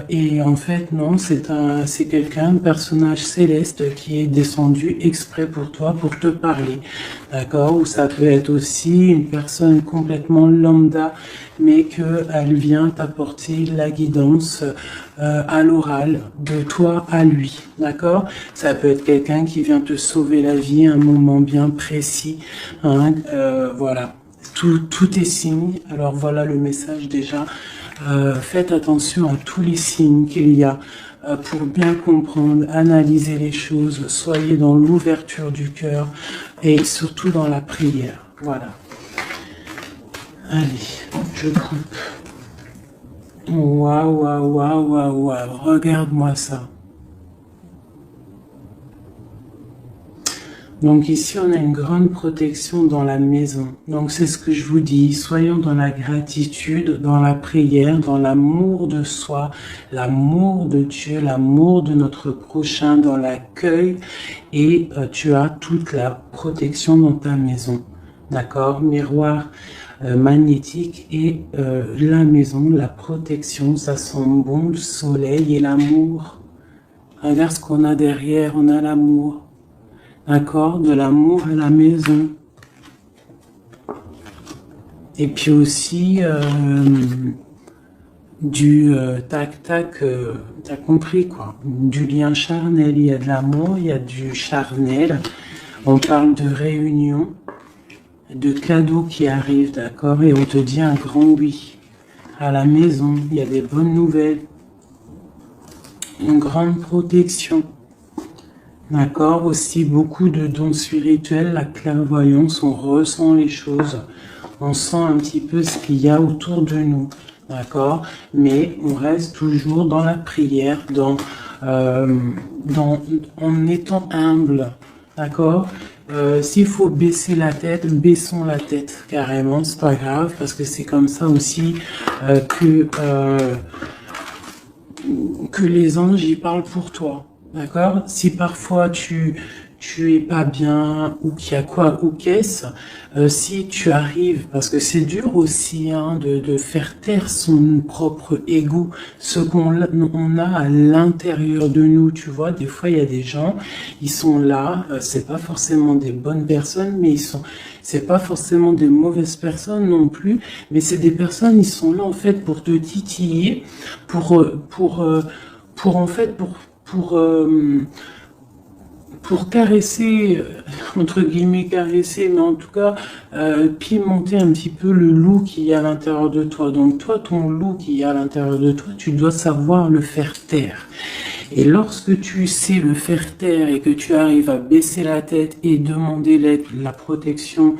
Et en fait, non, c'est quelqu'un, un personnage céleste qui est descendu exprès pour toi, pour te parler, d'accord? Ou ça peut être aussi une personne complètement lambda, mais qu'elle vient t'apporter la guidance à l'oral, de toi à lui, d'accord? Ça peut être quelqu'un qui vient te sauver la vie à un moment bien précis, hein, voilà. Tout est signe. Alors voilà le message déjà. Faites attention à tous les signes qu'il y a pour bien comprendre, analyser les choses. Soyez dans l'ouverture du cœur et surtout dans la prière. Voilà. Allez, je coupe. Waouh, waouh, waouh, waouh, waouh. Regarde-moi ça. Donc ici, on a une grande protection dans la maison. Donc c'est ce que je vous dis, soyons dans la gratitude, dans la prière, dans l'amour de soi, l'amour de Dieu, l'amour de notre prochain, dans l'accueil, et tu as toute la protection dans ta maison. D'accord? Miroir magnétique et la maison, la protection, ça sent bon, le soleil et l'amour. Regarde ce qu'on a derrière, on a l'amour. D'accord, de l'amour à la maison. Et puis aussi du tac-tac, t'as compris quoi. Du lien charnel, il y a de l'amour, il y a du charnel. On parle de réunion, de cadeaux qui arrivent, d'accord, et on te dit un grand oui. À la maison, il y a des bonnes nouvelles. Une grande protection. D'accord, aussi beaucoup de dons spirituels, la clairvoyance, on ressent les choses, on sent un petit peu ce qu'il y a autour de nous, d'accord, mais on reste toujours dans la prière, en étant humble, d'accord. S'il faut baisser la tête, baissons la tête carrément, c'est pas grave, parce que c'est comme ça aussi que les anges y parlent pour toi. D'accord? Si parfois tu es pas bien ou qu'il y a quoi ou qu'est-ce, si tu arrives, parce que c'est dur aussi hein, de faire taire son propre ego, ce on a à l'intérieur de nous, tu vois, des fois il y a des gens, ils sont là, c'est pas forcément des bonnes personnes, mais c'est pas forcément des mauvaises personnes non plus, mais c'est des personnes, ils sont là en fait pour te titiller, en fait, pour caresser, entre guillemets caresser, mais en tout cas pimenter un petit peu le loup qui est à l'intérieur de toi. Donc toi, ton loup qui est à l'intérieur de toi, tu dois savoir le faire taire. Et lorsque tu sais le faire taire et que tu arrives à baisser la tête et demander l'aide, la protection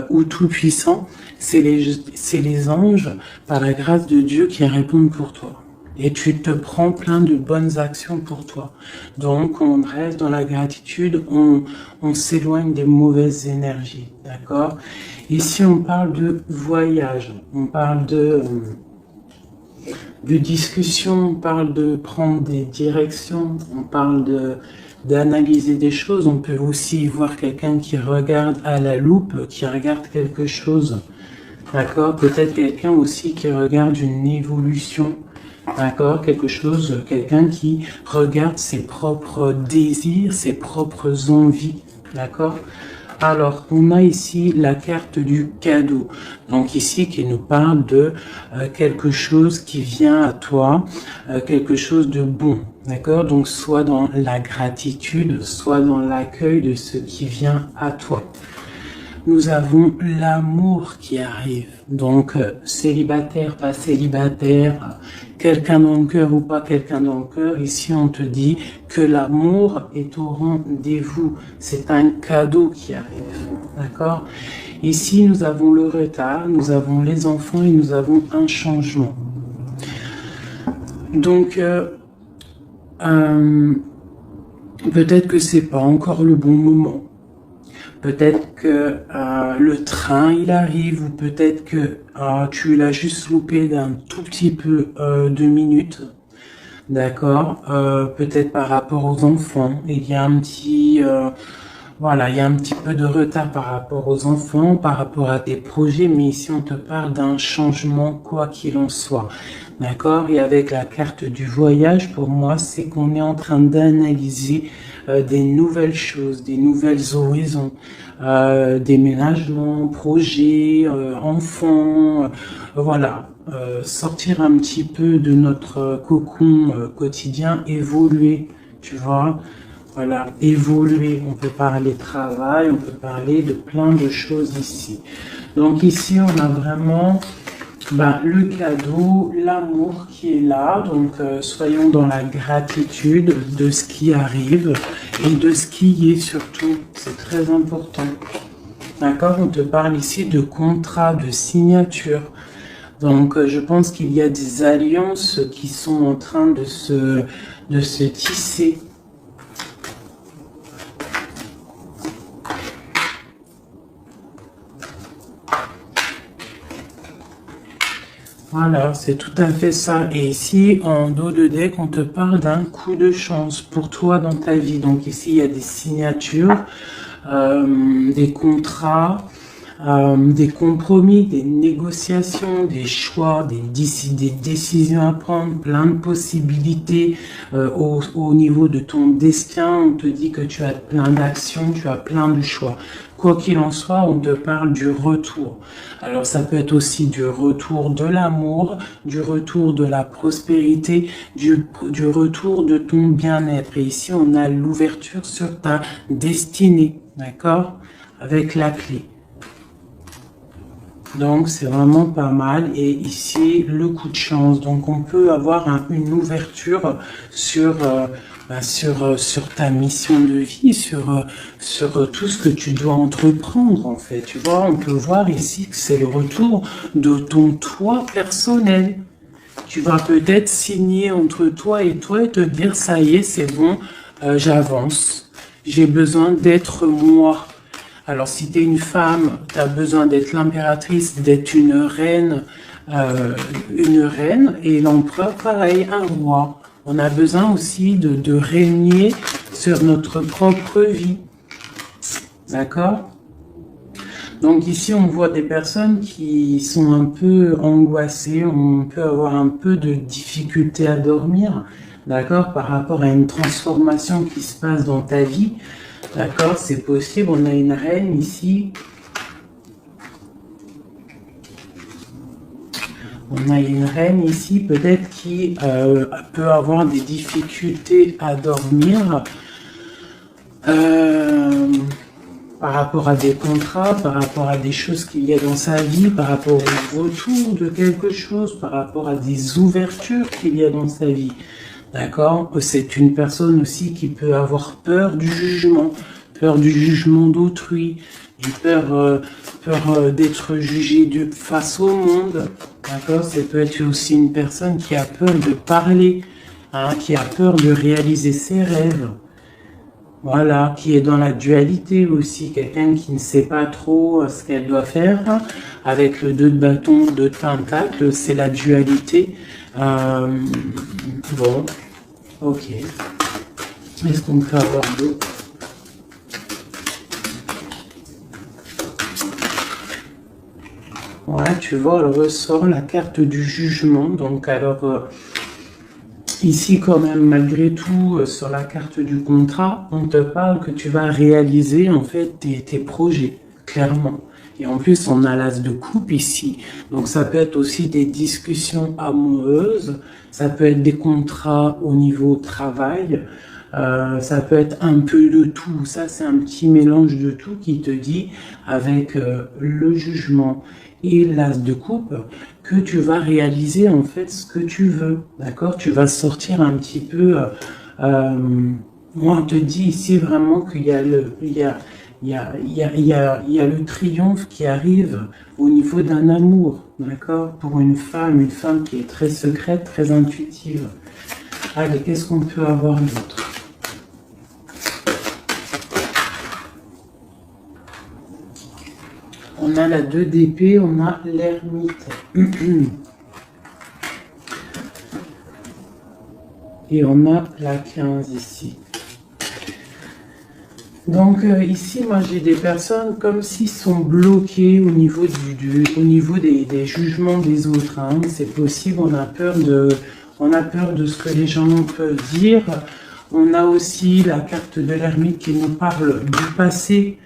au Tout-Puissant, c'est les anges, par la grâce de Dieu, qui répondent pour toi. Et tu te prends plein de bonnes actions pour toi. Donc, on reste dans la gratitude, on s'éloigne des mauvaises énergies, d'accord? Ici, on parle de voyage, on parle de discussion, on parle de prendre des directions, on parle d'analyser des choses. On peut aussi voir quelqu'un qui regarde à la loupe, qui regarde quelque chose, d'accord? Peut-être quelqu'un aussi qui regarde une évolution. D'accord, quelqu'un qui regarde ses propres désirs, ses propres envies, d'accord. Alors, on a ici la carte du cadeau, donc ici qui nous parle de quelque chose qui vient à toi, quelque chose de bon, d'accord. Donc, soit dans la gratitude, soit dans l'accueil de ce qui vient à toi. Nous avons l'amour qui arrive. Donc, célibataire, pas célibataire, quelqu'un dans le cœur ou pas quelqu'un dans le cœur, ici on te dit que l'amour est au rendez-vous. C'est un cadeau qui arrive. D'accord? Ici, nous avons le retard, nous avons les enfants et nous avons un changement. Donc, peut-être que c'est pas encore le bon moment. Peut-être que le train il arrive, ou peut-être que tu l'as juste loupé d'un tout petit peu de minutes, d'accord. Peut-être par rapport aux enfants, il y a un petit Voilà, il y a un petit peu de retard par rapport aux enfants, par rapport à tes projets, mais ici on te parle d'un changement quoi qu'il en soit. D'accord? Et avec la carte du voyage, pour moi, c'est qu'on est en train d'analyser des nouvelles choses, des nouvelles horizons, déménagements, projets, enfants, voilà. Sortir un petit peu de notre cocon quotidien, évoluer, tu vois? Voilà, évoluer, on peut parler travail, on peut parler de plein de choses ici. Donc ici, on a vraiment le cadeau, l'amour qui est là. Donc soyons dans la gratitude de ce qui arrive et de ce qui est surtout. C'est très important. D'accord? On te parle ici de contrat, de signature. Donc je pense qu'il y a des alliances qui sont en train de se tisser. Voilà, c'est tout à fait ça. Et ici, en dos de deck, on te parle d'un coup de chance pour toi dans ta vie. Donc ici, il y a des signatures, des contrats, des compromis, des négociations, des choix, des décisions à prendre, plein de possibilités au niveau de ton destin. On te dit que tu as plein d'actions, tu as plein de choix. Quoi qu'il en soit, on te parle du retour. Alors ça peut être aussi du retour de l'amour, du retour de la prospérité, du retour de ton bien-être. Et ici, on a l'ouverture sur ta destinée, d'accord? Avec la clé. Donc c'est vraiment pas mal. Et ici, le coup de chance. Donc on peut avoir une ouverture sur sur ta mission de vie, sur tout ce que tu dois entreprendre en fait. Tu vois, on peut voir ici que c'est le retour de ton toi personnel. Tu vas peut-être signer entre toi et te dire ça y est, c'est bon, j'avance. J'ai besoin d'être moi. Alors si tu es une femme, tu as besoin d'être l'impératrice, d'être une reine, et l'empereur, pareil, un roi. On a besoin aussi de régner sur notre propre vie. D'accord? Donc ici, on voit des personnes qui sont un peu angoissées, on peut avoir un peu de difficulté à dormir, d'accord, par rapport à une transformation qui se passe dans ta vie. D'accord, c'est possible, on a une reine ici. On a une reine ici, peut-être qui peut avoir des difficultés à dormir par rapport à des contrats, par rapport à des choses qu'il y a dans sa vie, par rapport au retour de quelque chose, par rapport à des ouvertures qu'il y a dans sa vie. D'accord? C'est une personne aussi qui peut avoir peur du jugement d'autrui, une peur d'être jugé face au monde. D'accord? Ça peut être aussi une personne qui a peur de parler, hein, qui a peur de réaliser ses rêves. Voilà, qui est dans la dualité aussi, quelqu'un qui ne sait pas trop ce qu'elle doit faire. Avec le 2 de bâton, 2 de pentacle, c'est la dualité. Bon, ok. Est-ce qu'on peut avoir d'autres? Ouais, tu vois, elle ressort la carte du jugement. Donc, alors, ici, quand même, malgré tout, sur la carte du contrat, on te parle que tu vas réaliser, en fait, tes projets, clairement. Et en plus, on a l'as de coupe ici. Donc, ça peut être aussi des discussions amoureuses. Ça peut être des contrats au niveau travail. Ça peut être un peu de tout. Ça, c'est un petit mélange de tout qui te dit, avec le jugement et l'as de coupe, que tu vas réaliser en fait ce que tu veux. D'accord? Tu vas sortir un petit peu. Moi, on te dit ici vraiment qu'il y a le triomphe qui arrive au niveau d'un amour, d'accord? Pour une femme qui est très secrète, très intuitive. Allez, qu'est-ce qu'on peut avoir d'autre? On a la 2 d'épée, on a l'ermite. Et on a la 15 ici. Donc ici, moi j'ai des personnes comme s'ils sont bloqués au niveau au niveau des jugements des autres. Hein. C'est possible, on a peur de ce que les gens peuvent dire. On a aussi la carte de l'ermite qui nous parle du passé.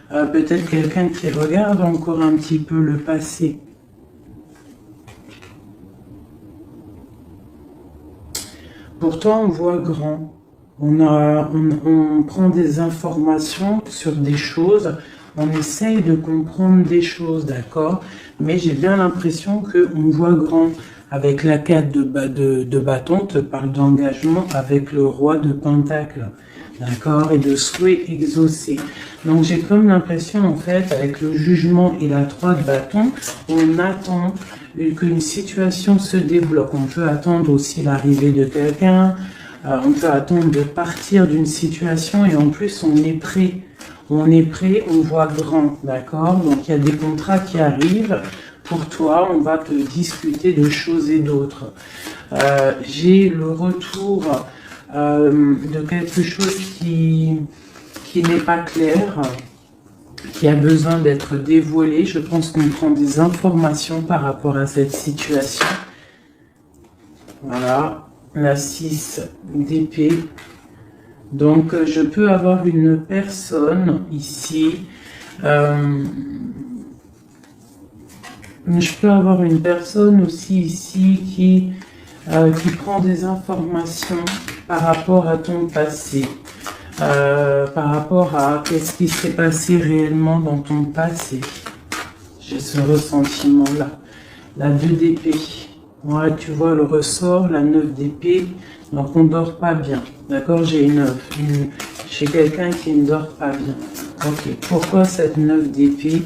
Peut-être quelqu'un qui regarde encore un petit peu le passé. Pourtant, on voit grand. On prend des informations sur des choses, on essaye de comprendre des choses, d'accord? Mais j'ai bien l'impression qu'on voit grand. Avec la carte de bâton, te parle d'engagement avec le roi de pentacle, d'accord? Et de souhait exaucé. Donc j'ai comme l'impression, en fait, avec le jugement et la 3 de bâton, on attend qu'une situation se débloque. On peut attendre aussi l'arrivée de quelqu'un, on peut attendre de partir d'une situation et en plus on est prêt. On est prêt, on voit grand, d'accord? Donc il y a des contrats qui arrivent. Pour toi, on va te discuter de choses et d'autres. J'ai le retour de quelque chose qui n'est pas clair, qui a besoin d'être dévoilé. Je pense qu'on prend des informations par rapport à cette situation. Voilà. La 6 d'épée. Donc, je peux avoir une personne ici. Je peux avoir une personne aussi ici qui prend des informations par rapport à ton passé. Par rapport à qu'est-ce qui s'est passé réellement dans ton passé. J'ai ce ressentiment-là. La 2 d'épée. Ouais, tu vois le ressort, la 9 d'épée, donc on ne dort pas bien. D'accord, j'ai chez quelqu'un qui ne dort pas bien. Ok, pourquoi cette 9 d'épée?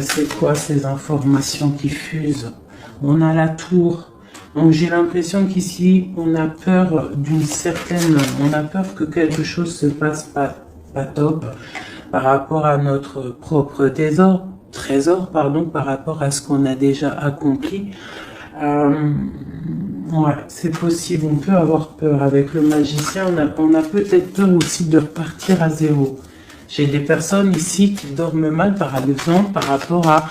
C'est quoi ces informations qui fusent? On a la tour. Donc j'ai l'impression qu'ici, on a peur on a peur que quelque chose se passe pas top par rapport à notre propre trésor, par rapport à ce qu'on a déjà accompli. Ouais, c'est possible, on peut avoir peur. Avec le magicien, on a peut-être peur aussi de repartir à zéro. J'ai des personnes ici qui dorment mal, par exemple, par rapport à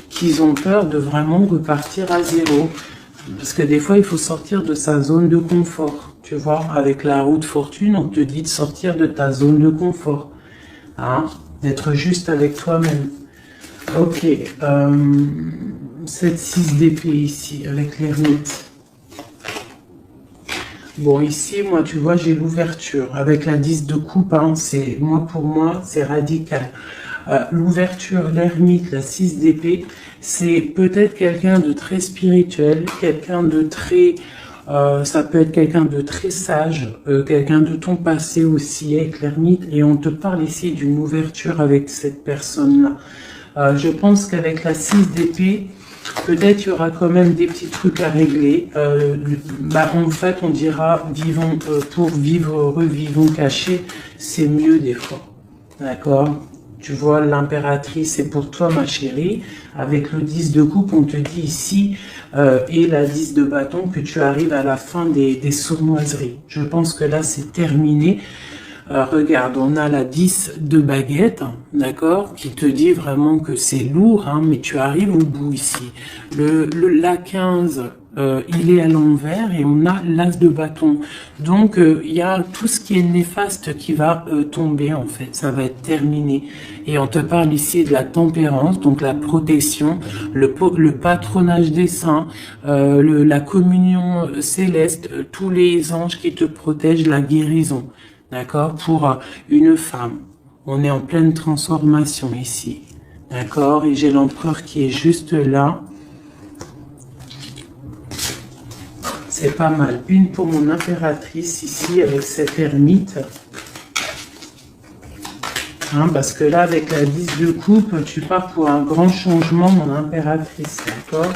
qu'ils ont peur de vraiment repartir à zéro. Parce que des fois, il faut sortir de sa zone de confort. Tu vois, avec la roue de fortune, on te dit de sortir de ta zone de confort. Hein, d'être juste avec toi-même. Ok, cette 6 d'épée ici, avec l'ermite. Bon, ici, moi, tu vois, j'ai l'ouverture. Avec la 10 de coupe, hein, pour moi, c'est radical. L'ouverture, l'ermite, la 6 d'épée, c'est peut-être quelqu'un de très spirituel, quelqu'un de très... ça peut être quelqu'un de très sage, quelqu'un de ton passé aussi, avec l'ermite, et on te parle ici d'une ouverture avec cette personne-là. Je pense qu'avec la 6 d'épée, peut-être il y aura quand même des petits trucs à régler. En fait, on dira vivons pour vivre heureux, vivons cachés, c'est mieux des fois. D'accord? Tu vois, l'impératrice, c'est pour toi, ma chérie. Avec le 10 de coupe, on te dit ici, et la 10 de bâton, que tu arrives à la fin des sournoiseries. Je pense que là, c'est terminé. Regarde, on a la 10 de baguette, d'accord, qui te dit vraiment que c'est lourd, hein, mais tu arrives au bout ici. La 15, il est à l'envers et on a l'as de bâton. Donc, il y a tout ce qui est néfaste qui va tomber, en fait. Ça va être terminé. Et on te parle ici de la tempérance, donc la protection, le patronage des saints, la communion céleste, tous les anges qui te protègent, la guérison. D'accord? Pour une femme. On est en pleine transformation ici. D'accord? Et j'ai l'empereur qui est juste là. C'est pas mal. Une pour mon impératrice ici avec cette ermite. Hein, parce que là, avec la 10 de coupe, tu pars pour un grand changement, mon impératrice. D'accord?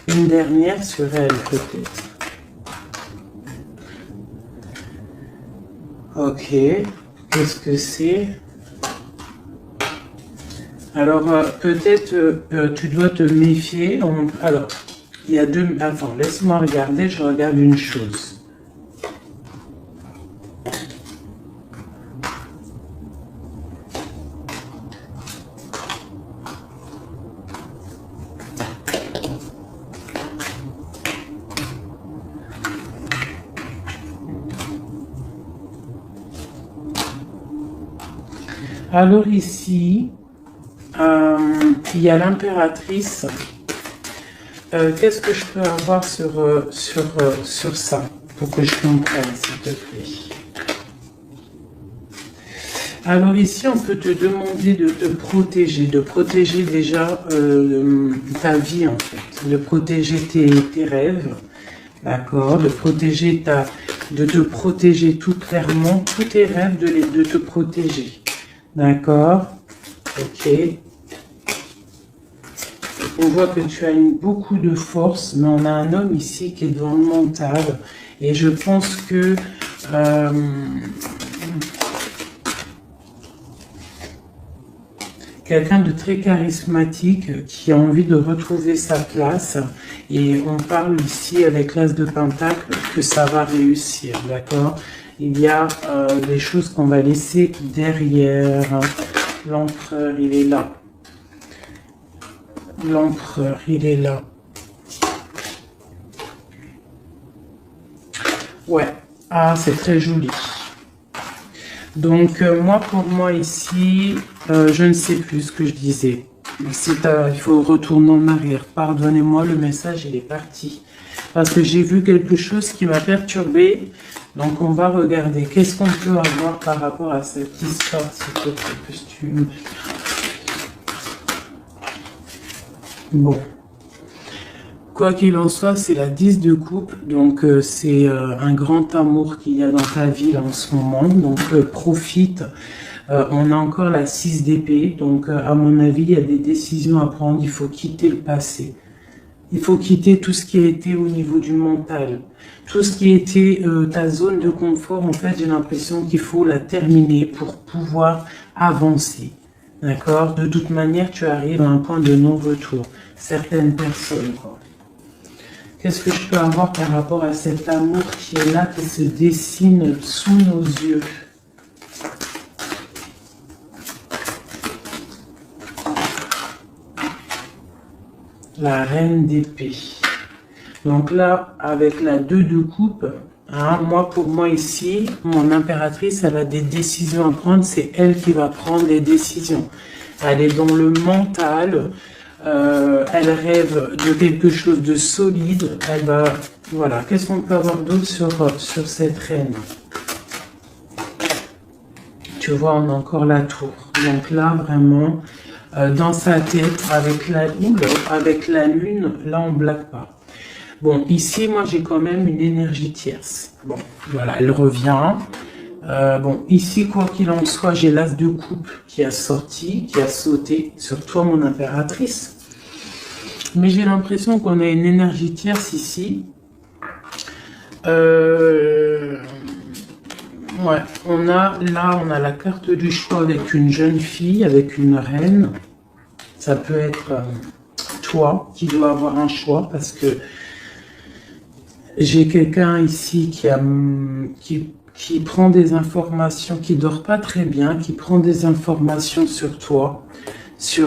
Une dernière sur elle, peut-être. Ok, qu'est-ce que c'est? Alors, peut-être tu dois te méfier. Alors, il y a deux... Attends, laisse-moi regarder, je regarde une chose. Alors ici, il y a l'impératrice. Qu'est-ce que je peux avoir sur ça, pour que je comprenne, s'il te plaît? Alors ici, on peut te demander de protéger déjà ta vie, en fait, de protéger tes rêves, d'accord, de te protéger tout clairement, tous tes rêves, de te protéger, d'accord, ok. On voit que tu as beaucoup de force, mais on a un homme ici qui est dans le mental, et je pense que quelqu'un de très charismatique qui a envie de retrouver sa place, et on parle ici avec l'As de Pentacle que ça va réussir, d'accord? Il y a des choses qu'on va laisser derrière. L'empereur, il est là. L'empereur, il est là. Ouais, ah, c'est très joli. Donc, pour moi ici, je ne sais plus ce que je disais. Il faut retourner en arrière. Pardonnez-moi, le message, il est parti. Parce que j'ai vu quelque chose qui m'a perturbé. Donc, on va regarder. Qu'est-ce qu'on peut avoir par rapport à cette histoire, s'il te plaît, costume. Bon. Quoi qu'il en soit, c'est la 10 de coupe, donc c'est un grand amour qu'il y a dans ta vie là, en ce moment, donc profite. On a encore la 6 d'épée, donc à mon avis, il y a des décisions à prendre, il faut quitter le passé. Il faut quitter tout ce qui a été au niveau du mental. Tout ce qui était ta zone de confort, en fait, j'ai l'impression qu'il faut la terminer pour pouvoir avancer. D'accord? De toute manière, tu arrives à un point de non-retour. Certaines personnes, quoi. Qu'est-ce que je peux avoir par rapport à cet amour qui est là, qui se dessine sous nos yeux? La reine d'épée. Donc là, avec la 2 de coupe, hein, pour moi ici, mon impératrice, elle a des décisions à prendre. C'est elle qui va prendre les décisions. Elle est dans le mental. Elle rêve de quelque chose de solide. Elle va, voilà. Qu'est-ce qu'on peut avoir d'autre sur cette reine? Tu vois, on a encore la tour. Donc là, vraiment, dans sa tête, avec la lune, là, on blague pas. Bon, ici, moi, j'ai quand même une énergie tierce. Bon, voilà, elle revient. Bon, ici, quoi qu'il en soit, j'ai l'As de coupe qui a sauté sur toi, mon impératrice. Mais j'ai l'impression qu'on a une énergie tierce ici. Ouais, on a la carte du choix avec une jeune fille, avec une reine. Ça peut être toi qui dois avoir un choix parce que j'ai quelqu'un ici qui prend des informations, qui dort pas très bien, qui prend des informations sur toi, qui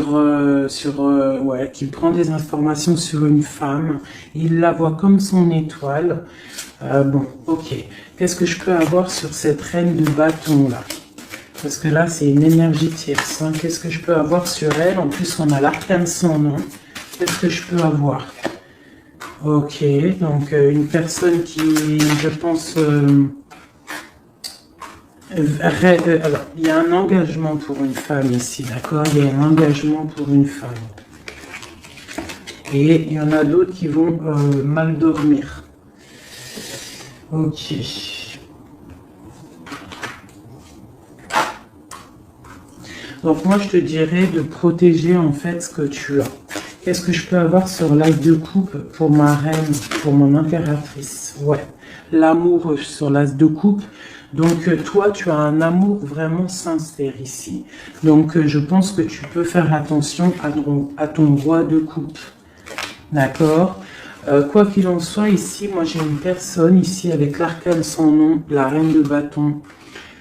prend des informations sur une femme. Il la voit comme son étoile. Bon, ok. Qu'est-ce que je peux avoir sur cette reine de bâton là? Parce que là, c'est une énergie tierce. Hein. Qu'est-ce que je peux avoir sur elle? En plus, on a l'arcane sans nom. Qu'est-ce que je peux avoir? Ok, donc une personne qui, je pense... alors, il y a un engagement pour une femme ici, d'accord? Il y a un engagement pour une femme. Et il y en a d'autres qui vont mal dormir. Ok. Donc moi, je te dirais de protéger en fait ce que tu as. Qu'est-ce que je peux avoir sur l'As de coupe pour ma reine, pour mon impératrice? Ouais, l'amour sur l'As de coupe. Donc toi, tu as un amour vraiment sincère ici. Donc je pense que tu peux faire attention à ton roi de coupe. D'accord? Quoi qu'il en soit, ici, moi j'ai une personne ici avec l'arcane sans nom, la reine de bâton.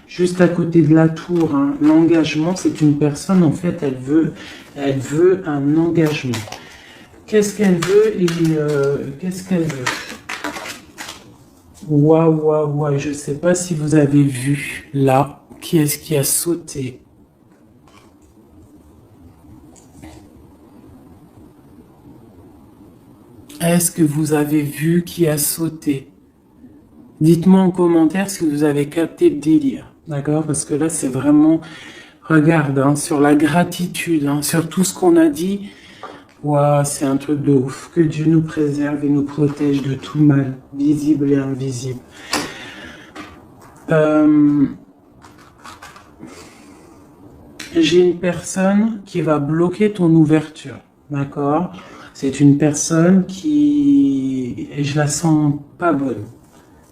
Juste à côté de la tour, hein. L'engagement, c'est une personne, en fait, elle veut un engagement. Qu'est-ce qu'elle veut et qu'est-ce qu'elle veut? Waouh, je ne sais pas si vous avez vu, là, qui est-ce qui a sauté? Est-ce que vous avez vu qui a sauté? Dites-moi en commentaire si vous avez capté le délire, d'accord? Parce que là, c'est vraiment, regarde, hein, sur la gratitude, hein, sur tout ce qu'on a dit, ouah, c'est un truc de ouf. Que Dieu nous préserve et nous protège de tout mal, visible et invisible. J'ai une personne qui va bloquer ton ouverture, d'accord? C'est une personne qui, et je la sens pas bonne.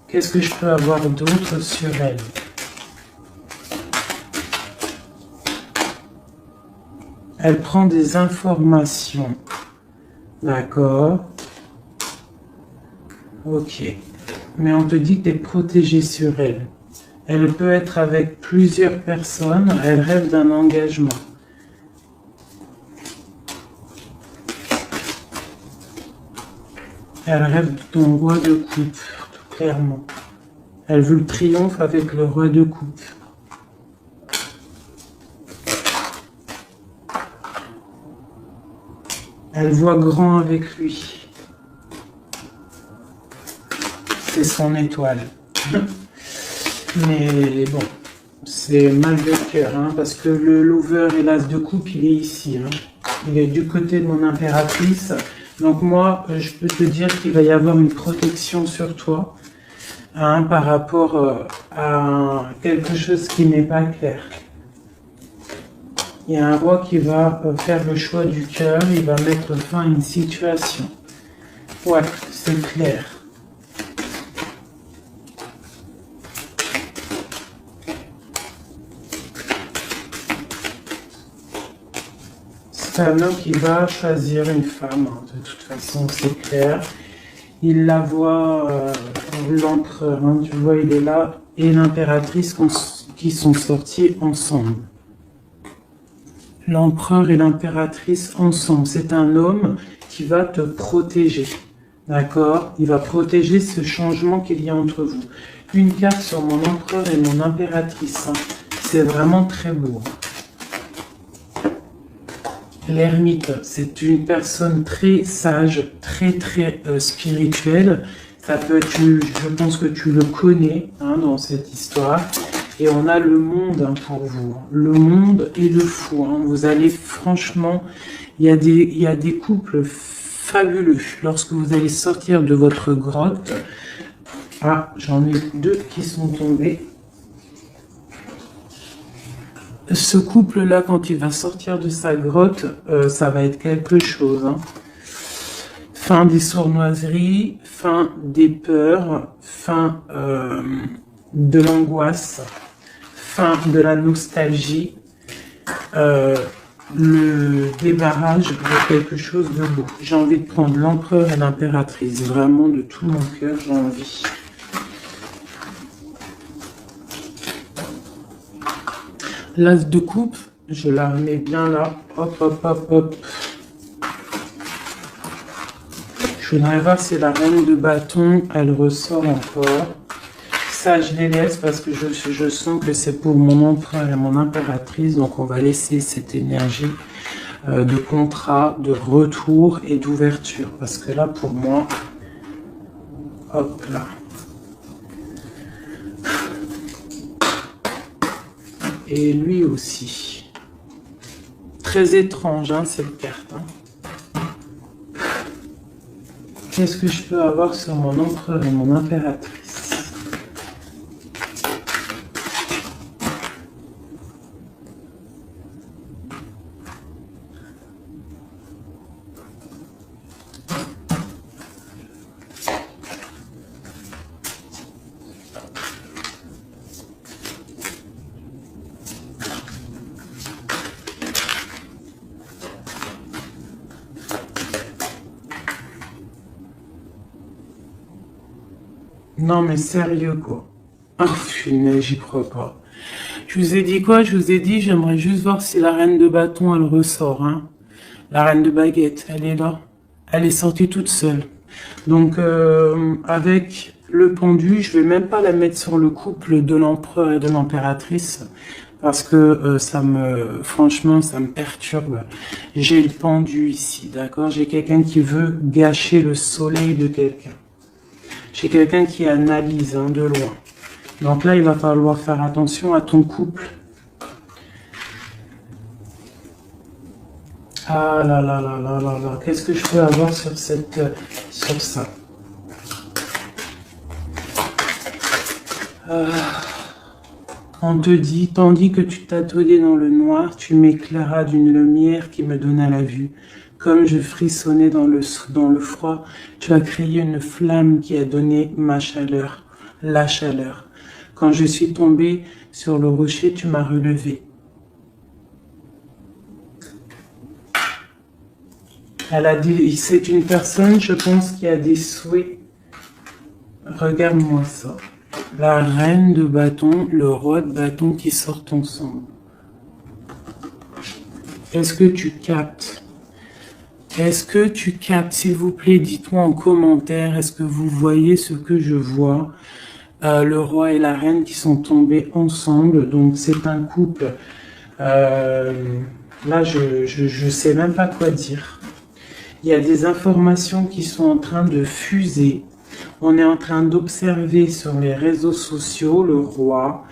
Qu'est-ce que je peux avoir d'autre sur elle? Elle prend des informations. D'accord. Ok. Mais on te dit que tu es protégé sur elle. Elle peut être avec plusieurs personnes. Elle rêve d'un engagement. Elle rêve de ton roi de coupe, tout clairement. Elle veut le triomphe avec le roi de coupe. Elle voit grand avec lui. C'est son étoile. Mais bon, c'est mal de cœur, hein, parce que le lover et l'as de coupe, il est ici. Hein. Il est du côté de mon impératrice. Donc moi, je peux te dire qu'il va y avoir une protection sur toi, hein, par rapport à quelque chose qui n'est pas clair. Il y a un roi qui va faire le choix du cœur, il va mettre fin à une situation. Ouais, c'est clair. C'est un homme qui va choisir une femme, hein, de toute façon, c'est clair. Il la voit, l'empereur, hein, tu vois, il est là, et l'impératrice qui sont sortis ensemble. L'empereur et l'impératrice ensemble. C'est un homme qui va te protéger. D'accord? Il va protéger ce changement qu'il y a entre vous. Une carte sur mon empereur et mon impératrice. Hein. C'est vraiment très beau. L'ermite, c'est une personne très sage, très spirituelle. Ça peut être, je pense que tu le connais, hein, dans cette histoire. Et on a le monde, hein, pour vous. Le monde et le fou. Hein. Vous allez, franchement, il y a des couples fabuleux. Lorsque vous allez sortir de votre grotte. Ah, j'en ai deux qui sont tombés. Ce couple-là, quand il va sortir de sa grotte, ça va être quelque chose. Hein. Fin des sournoiseries, fin des peurs, fin de l'angoisse, fin de la nostalgie, le débarrage de quelque chose de beau. J'ai envie de prendre l'empereur et l'impératrice, vraiment de tout mon cœur, j'ai envie. L'as de coupe, je la remets bien là, hop, hop, hop, hop. Je voudrais voir si la reine de bâton, elle ressort encore. Ça, je les laisse parce que je sens que c'est pour mon empereur et mon impératrice. Donc, on va laisser cette énergie de contrat, de retour et d'ouverture. Parce que là, pour moi, hop là. Et lui aussi. Très étrange, hein, cette carte. Hein. Qu'est-ce que je peux avoir sur mon empereur et mon impératrice? Non mais sérieux quoi. Ah punaise, j'y crois pas. Je vous ai dit quoi? Je vous ai dit, j'aimerais juste voir si la reine de bâton, elle ressort. Hein. La reine de baguette, elle est là. Elle est sortie toute seule. Donc avec le pendu, je vais même pas la mettre sur le couple de l'empereur et de l'impératrice. parce que franchement, ça me perturbe. J'ai le pendu ici, d'accord? J'ai quelqu'un qui veut gâcher le soleil de quelqu'un. J'ai quelqu'un qui analyse de loin. Donc là, il va falloir faire attention à ton couple. Ah là là là là là là, qu'est-ce que je peux avoir sur sur ça? On te dit, tandis que tu t'attendais dans le noir, tu m'éclairas d'une lumière qui me donna la vue. Comme je frissonnais dans le froid, tu as créé une flamme qui a donné ma chaleur, la chaleur. Quand je suis tombé sur le rocher, tu m'as relevé. Elle a dit, c'est une personne, je pense, qui a des souhaits. Regarde-moi ça. La reine de bâton, le roi de bâton qui sortent ensemble. Est-ce que tu captes? Est-ce que tu captes? S'il vous plaît, dites-moi en commentaire, est-ce que vous voyez ce que je vois? Le roi et la reine qui sont tombés ensemble, donc c'est un couple. Là, je sais même pas quoi dire. Il y a des informations qui sont en train de fuser. On est en train d'observer sur les réseaux sociaux le roi,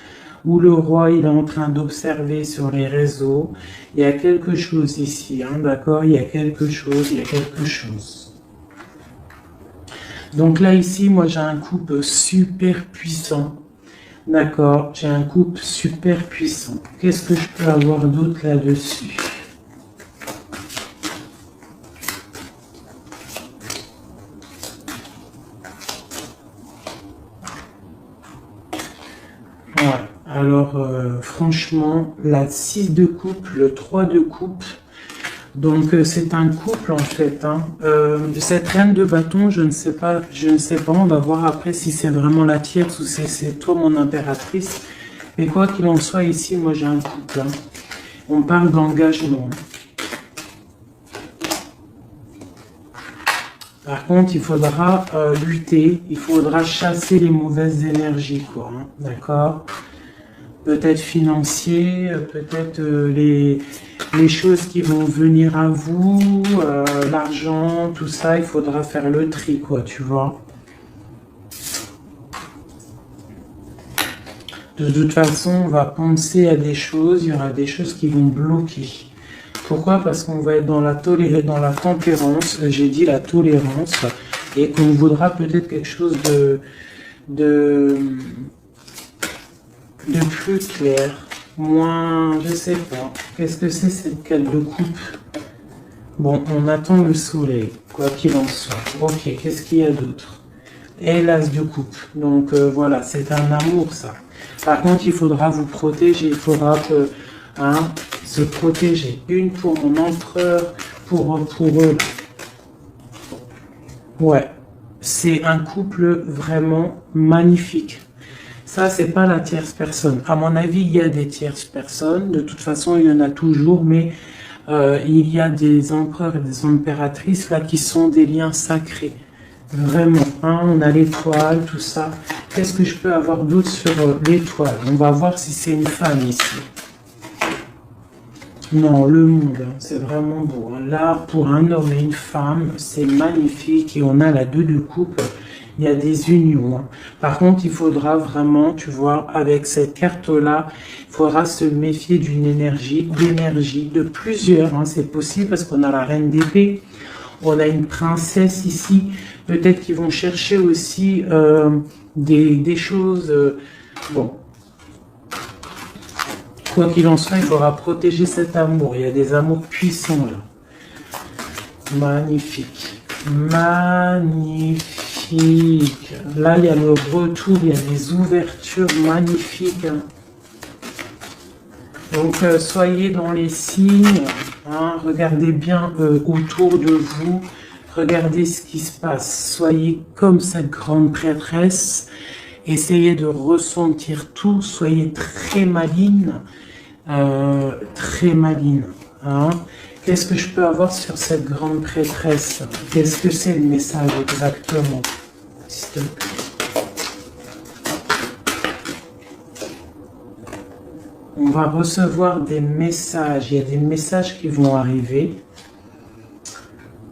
ou le roi il est en train d'observer sur les réseaux. Il y a quelque chose ici, d'accord? Il y a quelque chose, il y a quelque chose. Donc là ici, moi j'ai un couple super puissant. D'accord, j'ai un couple super puissant. Qu'est-ce que je peux avoir d'autre là-dessus? Alors, franchement, la 6 de coupe, le 3 de coupe, donc c'est un couple en fait. Cette reine de bâton, je ne sais pas, on va voir après si c'est vraiment la tierce ou si c'est toi mon impératrice. Mais quoi qu'il en soit, ici, moi j'ai un couple. On parle d'engagement. Par contre, il faudra lutter, il faudra chasser les mauvaises énergies, quoi. D'accord? Peut-être financier, peut-être les choses qui vont venir à vous, l'argent, tout ça, il faudra faire le tri, quoi, tu vois. De toute façon, on va penser à des choses, il y aura des choses qui vont bloquer. Pourquoi? Parce qu'on va être dans la tempérance, j'ai dit la tolérance, et qu'on voudra peut-être quelque chose de plus clair, moins, je sais pas. Qu'est-ce que c'est cette carte de coupe? Bon, on attend le soleil, quoi qu'il en soit. Ok, qu'est-ce qu'il y a d'autre? Et l'as de coupe. Donc voilà, c'est un amour ça. Par contre, il faudra vous protéger, il faudra se protéger. Une pour mon empereur, pour eux. Ouais, c'est un couple vraiment magnifique. Ça, c'est pas la tierce personne. À mon avis, il y a des tierces personnes. De toute façon, il y en a toujours, mais il y a des empereurs et des impératrices là qui sont des liens sacrés. Vraiment, on a l'étoile, tout ça. Qu'est-ce que je peux avoir d'autre sur l'étoile? On va voir si c'est une femme ici. Non, le monde, c'est vraiment beau. Là, pour un homme et une femme, c'est magnifique. Et on a la 2 de coupe. Il y a des unions. Par contre, il faudra vraiment, tu vois, avec cette carte-là, il faudra se méfier d'énergie, de plusieurs. C'est possible parce qu'on a la reine d'épée. On a une princesse ici. Peut-être qu'ils vont chercher aussi des choses... bon. Quoi qu'il en soit, il faudra protéger cet amour. Il y a des amours puissants là. Magnifique. Magnifique. Là, il y a le retour, il y a des ouvertures magnifiques. Donc, soyez dans les signes. Regardez bien autour de vous. Regardez ce qui se passe. Soyez comme cette grande prêtresse. Essayez de ressentir tout. Soyez très maligne. Très maligne. Qu'est-ce que je peux avoir sur cette grande prêtresse? Qu'est-ce que c'est le message exactement? S'il te plaît. On va recevoir des messages. Il y a des messages qui vont arriver.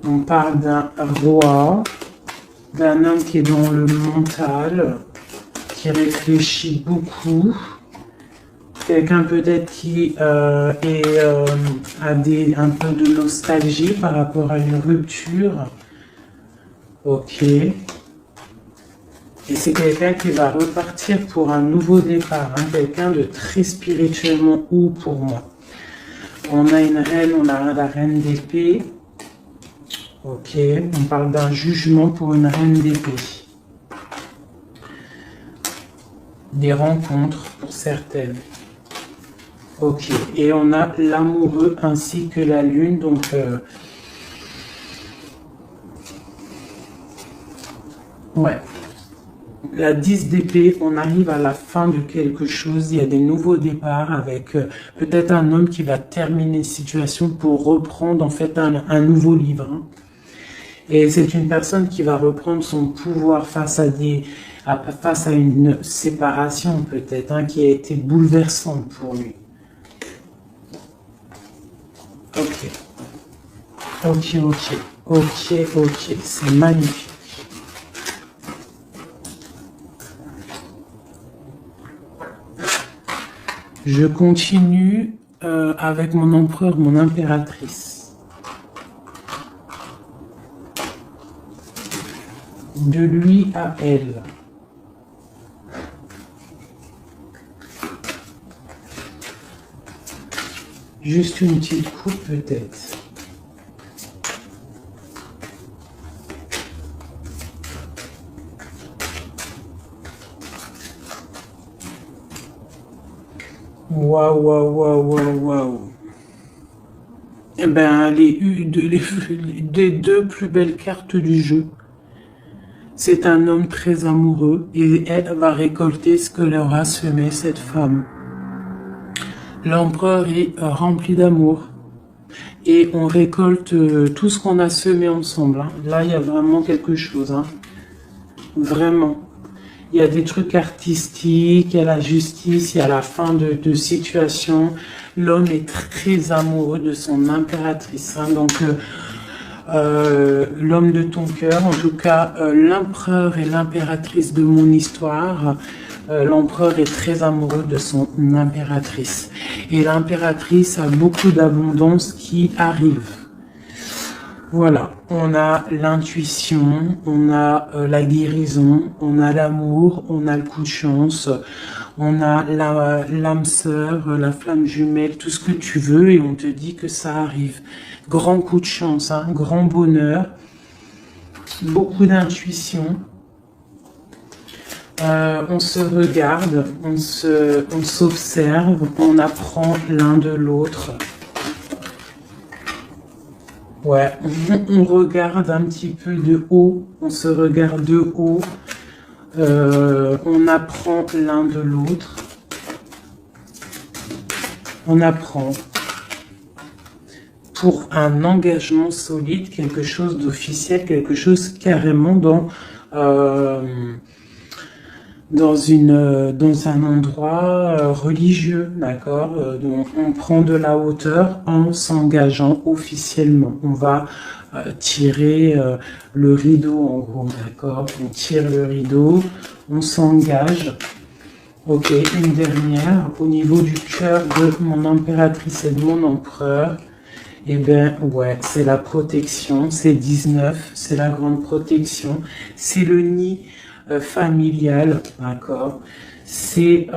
On parle d'un roi, d'un homme qui est dans le mental, qui réfléchit beaucoup. Quelqu'un peut-être qui a un peu de nostalgie par rapport à une rupture. Ok. Et c'est quelqu'un qui va repartir pour un nouveau départ. Hein, quelqu'un de très spirituellement haut pour moi. On a une reine, on a la reine d'épée. Ok. On parle d'un jugement pour une reine d'épée. Des rencontres pour certaines. Ok. Et on a l'amoureux ainsi que la lune. Donc... ouais. La 10 d'épée, on arrive à la fin de quelque chose, il y a des nouveaux départs avec peut-être un homme qui va terminer une situation pour reprendre en fait un nouveau livre. Hein. Et c'est une personne qui va reprendre son pouvoir face à une séparation peut-être, hein, qui a été bouleversante pour lui. Ok. Ok, ok. Ok, ok. C'est magnifique. Je continue avec mon empereur, mon impératrice. De lui à elle. Juste une petite coupe peut-être. Waouh, waouh, waouh, waouh, waouh. Eh ben, les deux plus belles cartes du jeu. C'est un homme très amoureux et elle va récolter ce que leur a semé cette femme. L'empereur est rempli d'amour et on récolte tout ce qu'on a semé ensemble. Hein. Là, il y a vraiment quelque chose. Hein. Vraiment. Il y a des trucs artistiques, il y a la justice, il y a la fin de situation. L'homme est très amoureux de son impératrice. Hein. Donc, l'homme de ton cœur, en tout cas, l'empereur et l'impératrice de mon histoire. L'empereur est très amoureux de son impératrice. Et l'impératrice a beaucoup d'abondance qui arrive. Voilà, on a l'intuition, on a la guérison, on a l'amour, on a le coup de chance, on a l'âme sœur, la flamme jumelle, tout ce que tu veux et on te dit que ça arrive. Grand coup de chance, hein, grand bonheur, beaucoup d'intuition. On se regarde, on s'observe, on apprend l'un de l'autre. Ouais, on regarde un petit peu de haut, on se regarde de haut, on apprend l'un de l'autre, on apprend pour un engagement solide, quelque chose d'officiel, quelque chose carrément dans un endroit religieux, d'accord. Donc on prend de la hauteur en s'engageant officiellement. On va tirer le rideau en gros, d'accord. On tire le rideau, on s'engage. Ok, une dernière au niveau du cœur de mon impératrice et de mon empereur. Eh ben ouais, c'est la protection, c'est 19, c'est la grande protection, c'est le nid familial, d'accord. C'est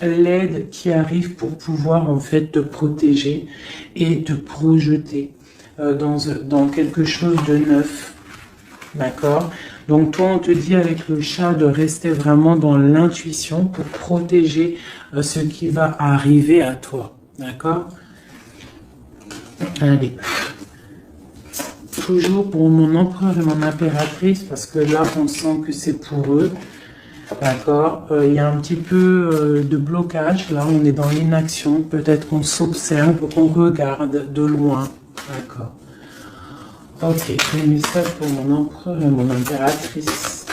l'aide qui arrive pour pouvoir en fait te protéger et te projeter dans quelque chose de neuf, d'accord. Donc toi on te dit avec le chat de rester vraiment dans l'intuition pour protéger ce qui va arriver à toi, d'accord. Allez. Toujours pour mon empereur et mon impératrice, parce que là, on sent que c'est pour eux. D'accord. Il y a un petit peu de blocage. Là, on est dans l'inaction. Peut-être qu'on s'observe, qu'on regarde de loin. D'accord. Ok. Les messages pour mon empereur et mon impératrice.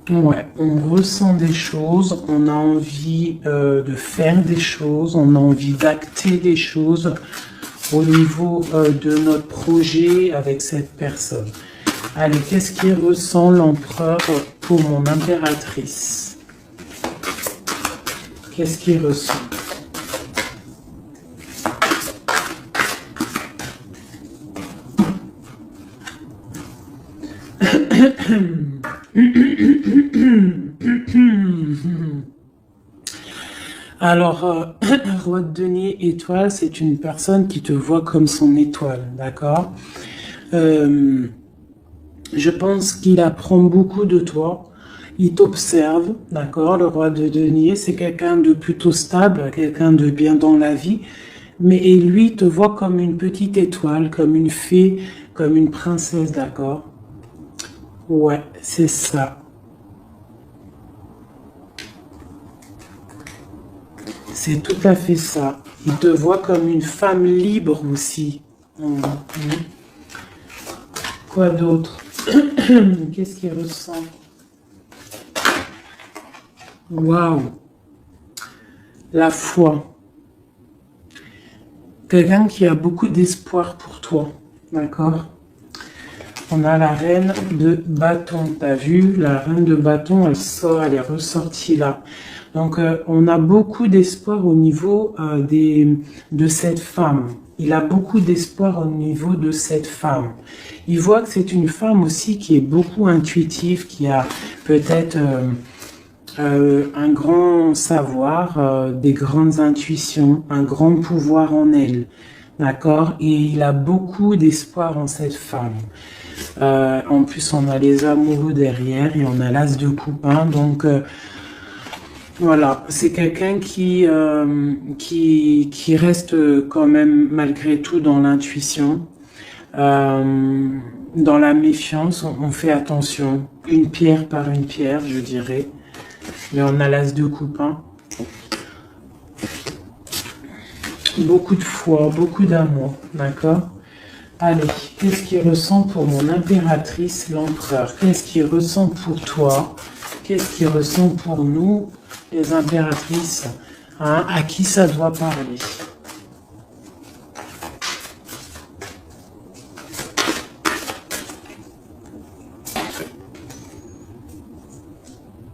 Ouais, on ressent des choses, on a envie de faire des choses, on a envie d'acter des choses au niveau de notre projet avec cette personne. Allez, qu'est-ce qui ressent l'empereur pour mon impératrice? Qu'est-ce qui ressent? Alors, roi de denier étoile, c'est une personne qui te voit comme son étoile, d'accord? Je pense qu'il apprend beaucoup de toi. Il t'observe, d'accord? Le roi de denier, c'est quelqu'un de plutôt stable, quelqu'un de bien dans la vie. Mais et lui te voit comme une petite étoile, comme une fée, comme une princesse, d'accord? Ouais, c'est ça. C'est tout à fait ça. Il te voit comme une femme libre aussi. Mhm. Quoi d'autre? Qu'est-ce qu'il ressent? Waouh! La foi. Quelqu'un qui a beaucoup d'espoir pour toi. D'accord? On a la reine de bâton. T'as vu? La reine de bâton, elle sort, elle est ressortie là. Donc, on a beaucoup d'espoir au niveau de cette femme. Il a beaucoup d'espoir au niveau de cette femme. Il voit que c'est une femme aussi qui est beaucoup intuitive, qui a peut-être un grand savoir, des grandes intuitions, un grand pouvoir en elle. D'accord? Et il a beaucoup d'espoir en cette femme. En plus, on a les amoureux derrière et on a l'as de coupe. Donc, voilà, c'est quelqu'un qui reste quand même malgré tout dans l'intuition, dans la méfiance. On fait attention, une pierre par une pierre, je dirais. Mais on a l'as de coupe. Beaucoup de foi, beaucoup d'amour, d'accord? Allez, qu'est-ce qu'il ressent pour mon impératrice, l'empereur? Qu'est-ce qu'il ressent pour toi? Qu'est-ce qu'il ressent pour nous, les impératrices? À qui ça doit parler?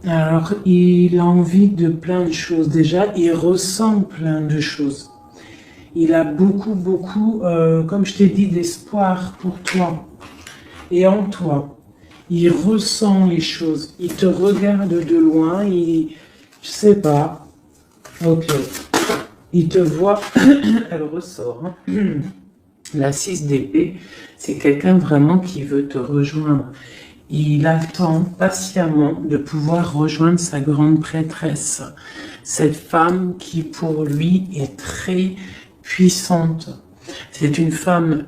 Alors, il a envie de plein de choses. Déjà, il ressent plein de choses. Il a beaucoup, comme je t'ai dit, d'espoir pour toi et en toi. Il ressent les choses. Il te regarde de loin. Je sais pas. Ok. Il te voit. Elle ressort. La 6 d'épée, c'est quelqu'un vraiment qui veut te rejoindre. Il attend patiemment de pouvoir rejoindre sa grande prêtresse. Cette femme qui pour lui est très puissante. C'est une femme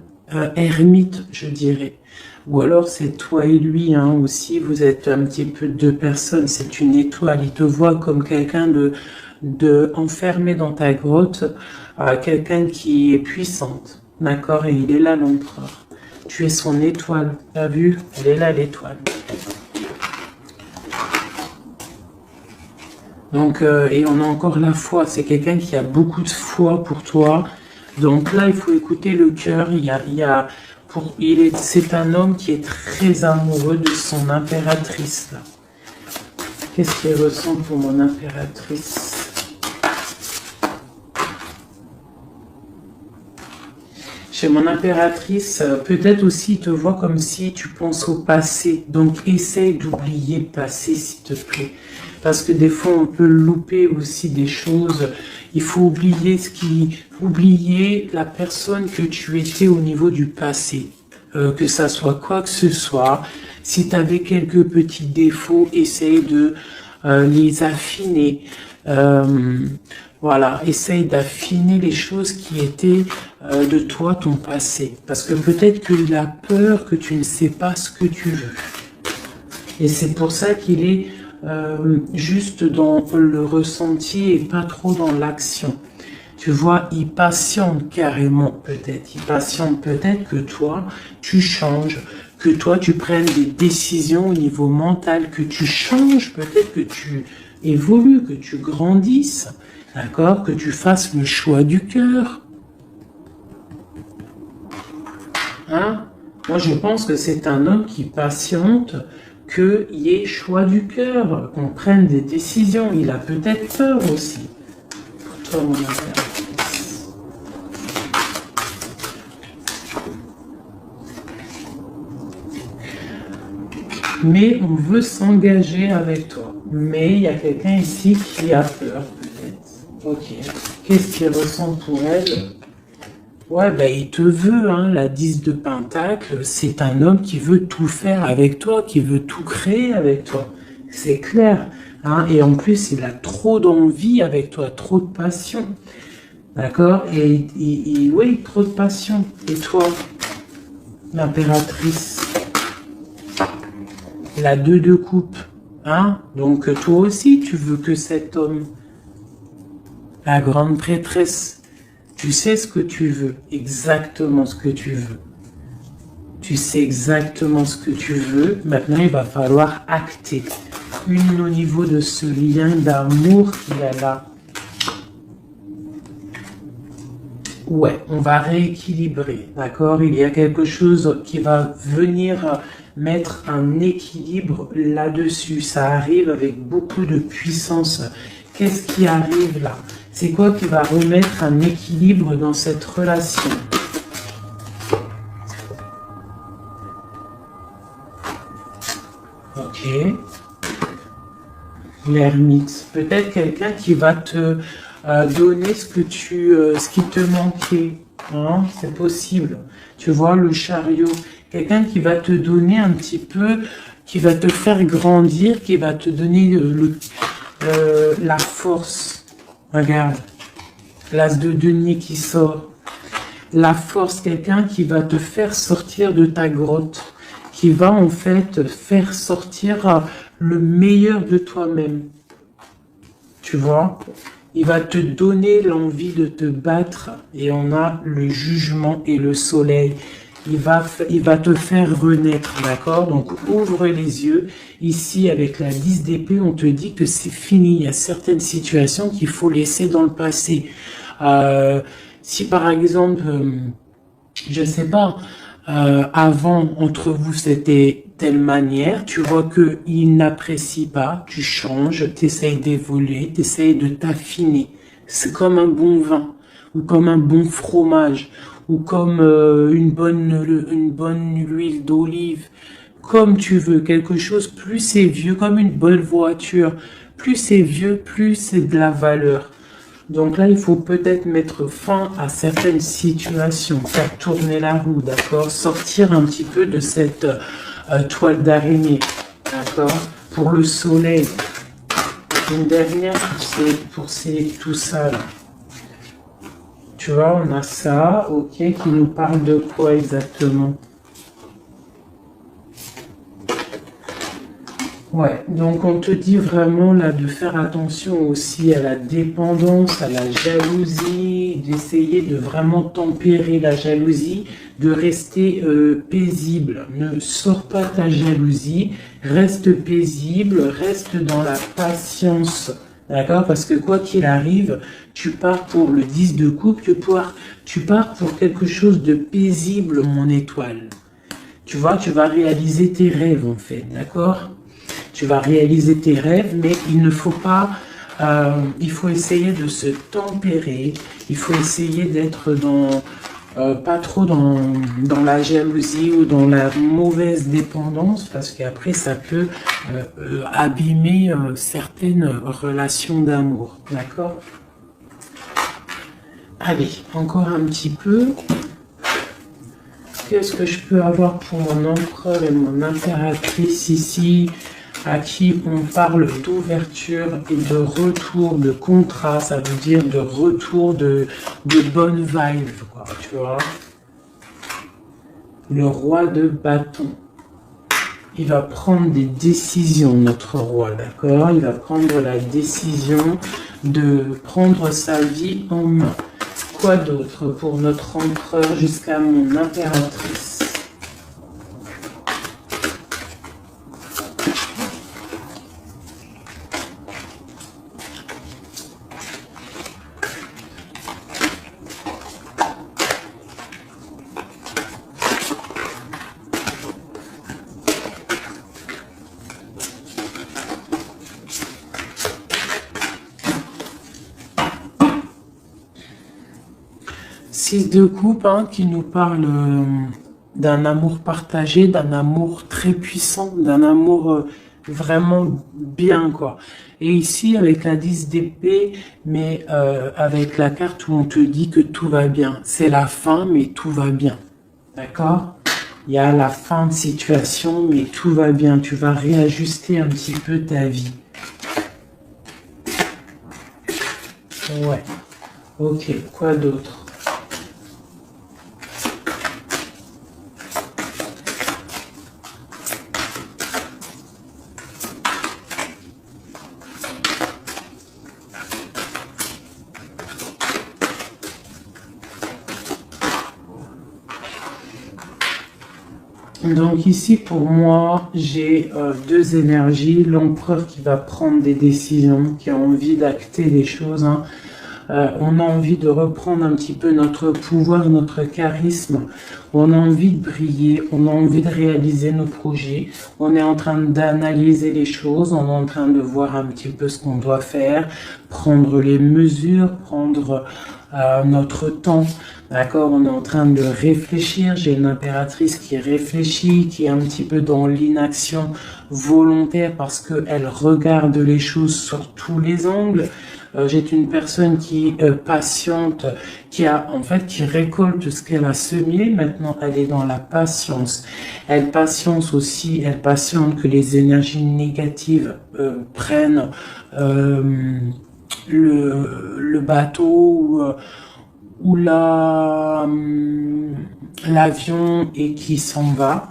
ermite, je dirais. Ou alors c'est toi et lui aussi, vous êtes un petit peu deux personnes, c'est une étoile. Il te voit comme quelqu'un de enfermé dans ta grotte, quelqu'un qui est puissante. D'accord? Et il est là, l'empereur. Tu es son étoile. T'as vu? Elle est là, l'étoile. Donc, et on a encore la foi. C'est quelqu'un qui a beaucoup de foi pour toi. Donc là, il faut écouter le cœur. C'est un homme qui est très amoureux de son impératrice. Là. Qu'est-ce qu'il ressent pour mon impératrice? Chez mon impératrice, peut-être aussi il te voit comme si tu penses au passé. Donc essaye d'oublier le passé, s'il te plaît. Parce que des fois, on peut louper aussi des choses. Il faut oublier la personne que tu étais au niveau du passé. Que ça soit quoi que ce soit. Si tu avais quelques petits défauts, essaye de les affiner. Voilà, essaye d'affiner les choses qui étaient de toi, ton passé. Parce que peut-être qu'il a peur que tu ne sais pas ce que tu veux. Et c'est pour ça qu'il est juste dans le ressenti et pas trop dans l'action. Tu vois, il patiente carrément peut-être. Il patiente peut-être que toi, tu changes, que toi, tu prennes des décisions au niveau mental, que tu changes, peut-être que tu évolues, que tu grandisses, d'accord? Que tu fasses le choix du cœur. Hein? Moi, je pense que c'est un homme qui patiente qu'il y ait choix du cœur, qu'on prenne des décisions. Il a peut-être peur aussi. Pour toi, mon impératrice. Mais on veut s'engager avec toi. Mais il y a quelqu'un ici qui a peur, peut-être. Ok. Qu'est-ce qu'il ressent pour elle? Ouais, ben il te veut, hein, la 10 de Pentacle, c'est un homme qui veut tout faire avec toi, qui veut tout créer avec toi. C'est clair. Hein, et en plus, il a trop d'envie avec toi, trop de passion. D'accord? Et oui, trop de passion. Et toi, l'impératrice, la 2 de coupe. Hein? Donc toi aussi, tu veux que cet homme, la grande prêtresse, tu sais ce que tu veux, exactement ce que tu veux. Tu sais exactement ce que tu veux. Maintenant, il va falloir acter. Une au niveau de ce lien d'amour qu'il y a là. Ouais, on va rééquilibrer, d'accord? Il y a quelque chose qui va venir mettre un équilibre là-dessus. Ça arrive avec beaucoup de puissance. Qu'est-ce qui arrive là? C'est quoi qui va remettre un équilibre dans cette relation? Ok. L'ermite. Peut-être quelqu'un qui va te donner ce qui te manquait. Hein? C'est possible. Tu vois, le chariot. Quelqu'un qui va te donner un petit peu, qui va te faire grandir, qui va te donner la force. Regarde, l'as de denier qui sort. La force, quelqu'un qui va te faire sortir de ta grotte, qui va en fait faire sortir le meilleur de toi-même. Tu vois? Il va te donner l'envie de te battre et on a le jugement et le soleil. Il va te faire renaître, d'accord? Donc, ouvre les yeux. Ici, avec la 10 d'épée, on te dit que c'est fini. Il y a certaines situations qu'il faut laisser dans le passé. Si, par exemple, je sais pas, avant, entre vous, c'était telle manière, tu vois que il n'apprécie pas, tu changes, tu essayes d'évoluer, tu essayes de t'affiner. C'est comme un bon vin, ou comme un bon fromage, ou comme une bonne huile d'olive, comme tu veux, quelque chose, plus c'est vieux, comme une bonne voiture, plus c'est vieux, plus c'est de la valeur. Donc là, il faut peut-être mettre fin à certaines situations, faire tourner la roue, d'accord? Sortir un petit peu de cette toile d'araignée, d'accord? Pour le soleil. Une dernière pour tout ça, là. Tu vois, on a ça, ok, qui nous parle de quoi exactement? Ouais, donc on te dit vraiment là de faire attention aussi à la dépendance, à la jalousie, d'essayer de vraiment tempérer la jalousie, de rester paisible. Ne sors pas ta jalousie, reste paisible, reste dans la patience. D'accord? Parce que quoi qu'il arrive, tu pars pour le 10 de coupe, tu pars pour quelque chose de paisible, mon étoile. Tu vois, tu vas réaliser tes rêves en fait, d'accord? Tu vas réaliser tes rêves, mais il ne faut pas, il faut essayer de se tempérer, il faut essayer d'être pas trop dans la jalousie ou dans la mauvaise dépendance, parce qu'après ça peut abîmer certaines relations d'amour, d'accord? Allez, encore un petit peu. Qu'est-ce que je peux avoir pour mon empereur et mon impératrice ici, à qui on parle d'ouverture et de retour de contrat, ça veut dire de retour de bonne vibe, quoi, tu vois. Le roi de bâton. Il va prendre des décisions, notre roi, d'accord? Il va prendre la décision de prendre sa vie en main. Quoi d'autre pour notre empereur jusqu'à mon impératrice? Six de coupe qui nous parle d'un amour partagé, d'un amour très puissant, d'un amour vraiment bien, quoi. Et ici, avec la 10 d'épée, mais avec la carte où on te dit que tout va bien. C'est la fin, mais tout va bien. D'accord? Il y a la fin de situation, mais tout va bien. Tu vas réajuster un petit peu ta vie. Ouais. Ok, quoi d'autre? Donc ici, pour moi, j'ai deux énergies. L'empereur qui va prendre des décisions, qui a envie d'acter des choses. On a envie de reprendre un petit peu notre pouvoir, notre charisme. On a envie de briller, on a envie de réaliser nos projets. On est en train d'analyser les choses, on est en train de voir un petit peu ce qu'on doit faire, prendre les mesures, prendre notre temps. D'accord, on est en train de réfléchir. J'ai une impératrice qui réfléchit, qui est un petit peu dans l'inaction volontaire parce qu'elle regarde les choses sur tous les angles. J'ai une personne qui patiente, qui récolte ce qu'elle a semé. Maintenant, elle est dans la patience. Elle patiente aussi, elle patiente que les énergies négatives prennent le bateau ou l'avion et qui s'en va.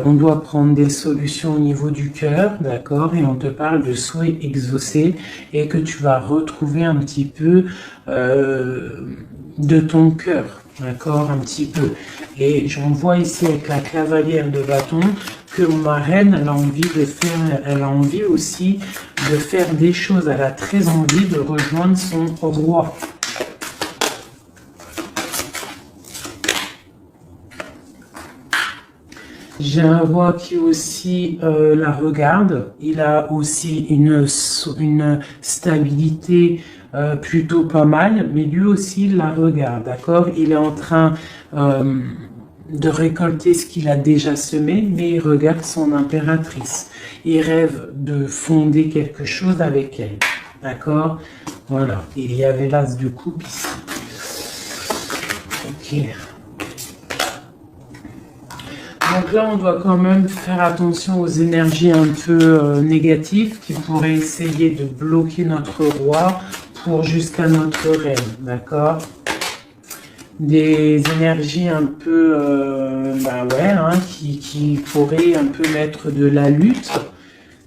On doit prendre des solutions au niveau du cœur, d'accord, et on te parle de souhaits exaucés et que tu vas retrouver un petit peu de ton cœur, d'accord, un petit peu. Et j'en vois ici avec la cavalière de bâton que ma reine, elle a envie de faire, elle a envie aussi de faire des choses. Elle a très envie de rejoindre son roi. J'ai un roi qui aussi la regarde. Il a aussi une stabilité plutôt pas mal, mais lui aussi il la regarde, d'accord? Il est en train de récolter ce qu'il a déjà semé, mais il regarde son impératrice. Il rêve de fonder quelque chose avec elle, d'accord? Voilà, il y avait l'as de coupe ici. Ok. Donc là, on doit quand même faire attention aux énergies un peu négatives qui pourraient essayer de bloquer notre roi pour jusqu'à notre reine, d'accord? Des énergies un peu, qui pourraient un peu mettre de la lutte,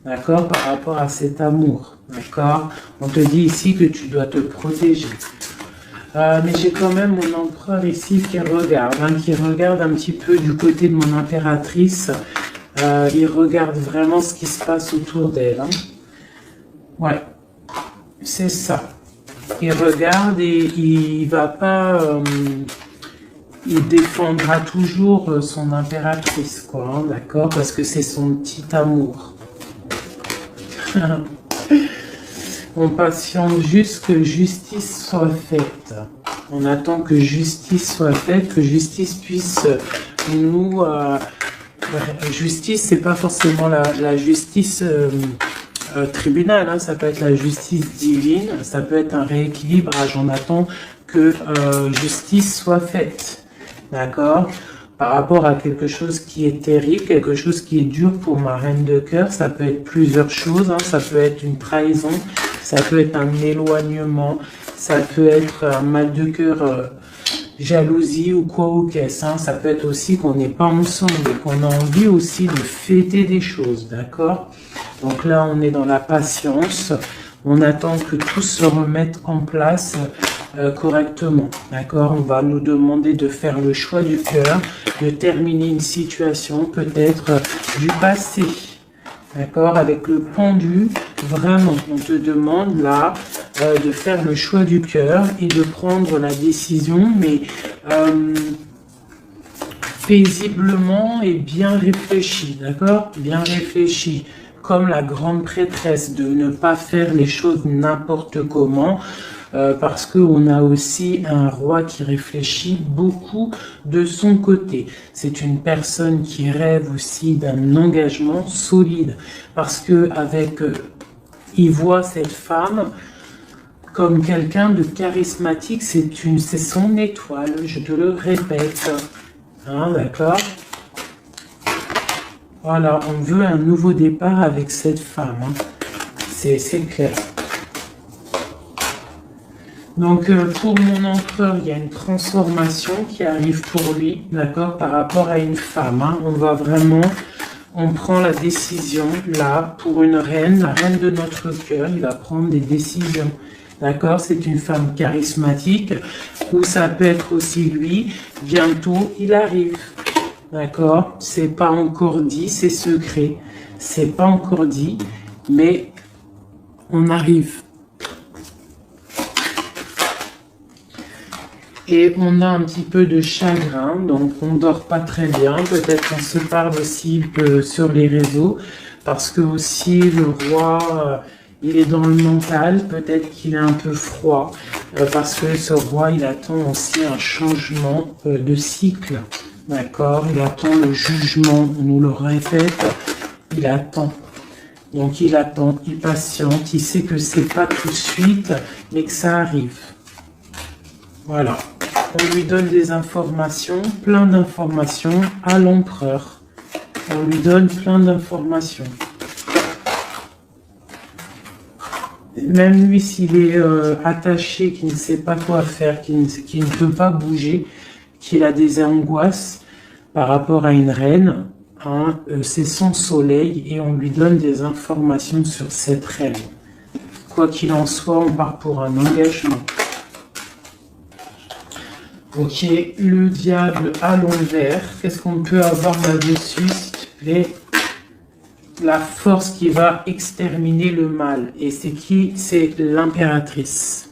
d'accord, par rapport à cet amour, d'accord? On te dit ici que tu dois te protéger. Mais j'ai quand même mon empereur ici qui regarde un petit peu du côté de mon impératrice. Il regarde vraiment ce qui se passe autour d'elle. Ouais, c'est ça. Il regarde et il va pas... il défendra toujours son impératrice, quoi, d'accord? Parce que c'est son petit amour. On patiente juste que justice soit faite. On attend que justice soit faite, que justice puisse nous... justice, c'est pas forcément la justice tribunal, hein, ça peut être la justice divine, ça peut être un rééquilibrage. On attend que justice soit faite. D'accord? Par rapport à quelque chose qui est terrible, quelque chose qui est dur pour ma reine de cœur, ça peut être plusieurs choses, hein. Ça peut être une trahison, ça peut être un éloignement, ça peut être un mal de cœur, jalousie ou quoi ou qu'est-ce, hein. Ça peut être aussi qu'on n'est pas ensemble et qu'on a envie aussi de fêter des choses, d'accord? Donc là, on est dans la patience, on attend que tout se remette en place correctement. D'accord? On va nous demander de faire le choix du cœur, de terminer une situation peut-être du passé. D'accord? Avec le pendu, vraiment, on te demande là de faire le choix du cœur et de prendre la décision, mais paisiblement et bien réfléchi, d'accord? Bien réfléchi, comme la grande prêtresse, de ne pas faire les choses n'importe comment, parce qu'on a aussi un roi qui réfléchit beaucoup de son côté. C'est une personne qui rêve aussi d'un engagement solide, parce que il voit cette femme comme quelqu'un de charismatique, c'est son étoile, je te le répète. Hein, d'accord? Voilà, on veut un nouveau départ avec cette femme. Hein. C'est clair. Donc, pour mon empereur, il y a une transformation qui arrive pour lui, d'accord, par rapport à une femme. Hein. On prend la décision, là, pour une reine, la reine de notre cœur, il va prendre des décisions. D'accord? C'est une femme charismatique, ou ça peut être aussi lui, bientôt il arrive. D'accord? C'est pas encore dit, c'est secret. C'est pas encore dit, mais on arrive. Et on a un petit peu de chagrin, donc on dort pas très bien. Peut-être qu'on se parle aussi sur les réseaux, parce que aussi le roi, il est dans le mental, peut-être qu'il est un peu froid, parce que ce roi, il attend aussi un changement de cycle. D'accord? Il attend le jugement, on nous le répète, il attend. Donc il attend, il patiente, il sait que c'est pas tout de suite, mais que ça arrive. Voilà. On lui donne des informations, plein d'informations à l'empereur. On lui donne plein d'informations. Même lui, s'il est attaché, qui ne sait pas quoi faire, qui ne peut pas bouger, qu'il a des angoisses par rapport à une reine, hein, c'est son soleil et on lui donne des informations sur cette reine. Quoi qu'il en soit, on part pour un engagement. Ok, le diable à l'envers, qu'est-ce qu'on peut avoir là-dessus, s'il te plaît? La force qui va exterminer le mal. Et c'est qui? C'est l'impératrice.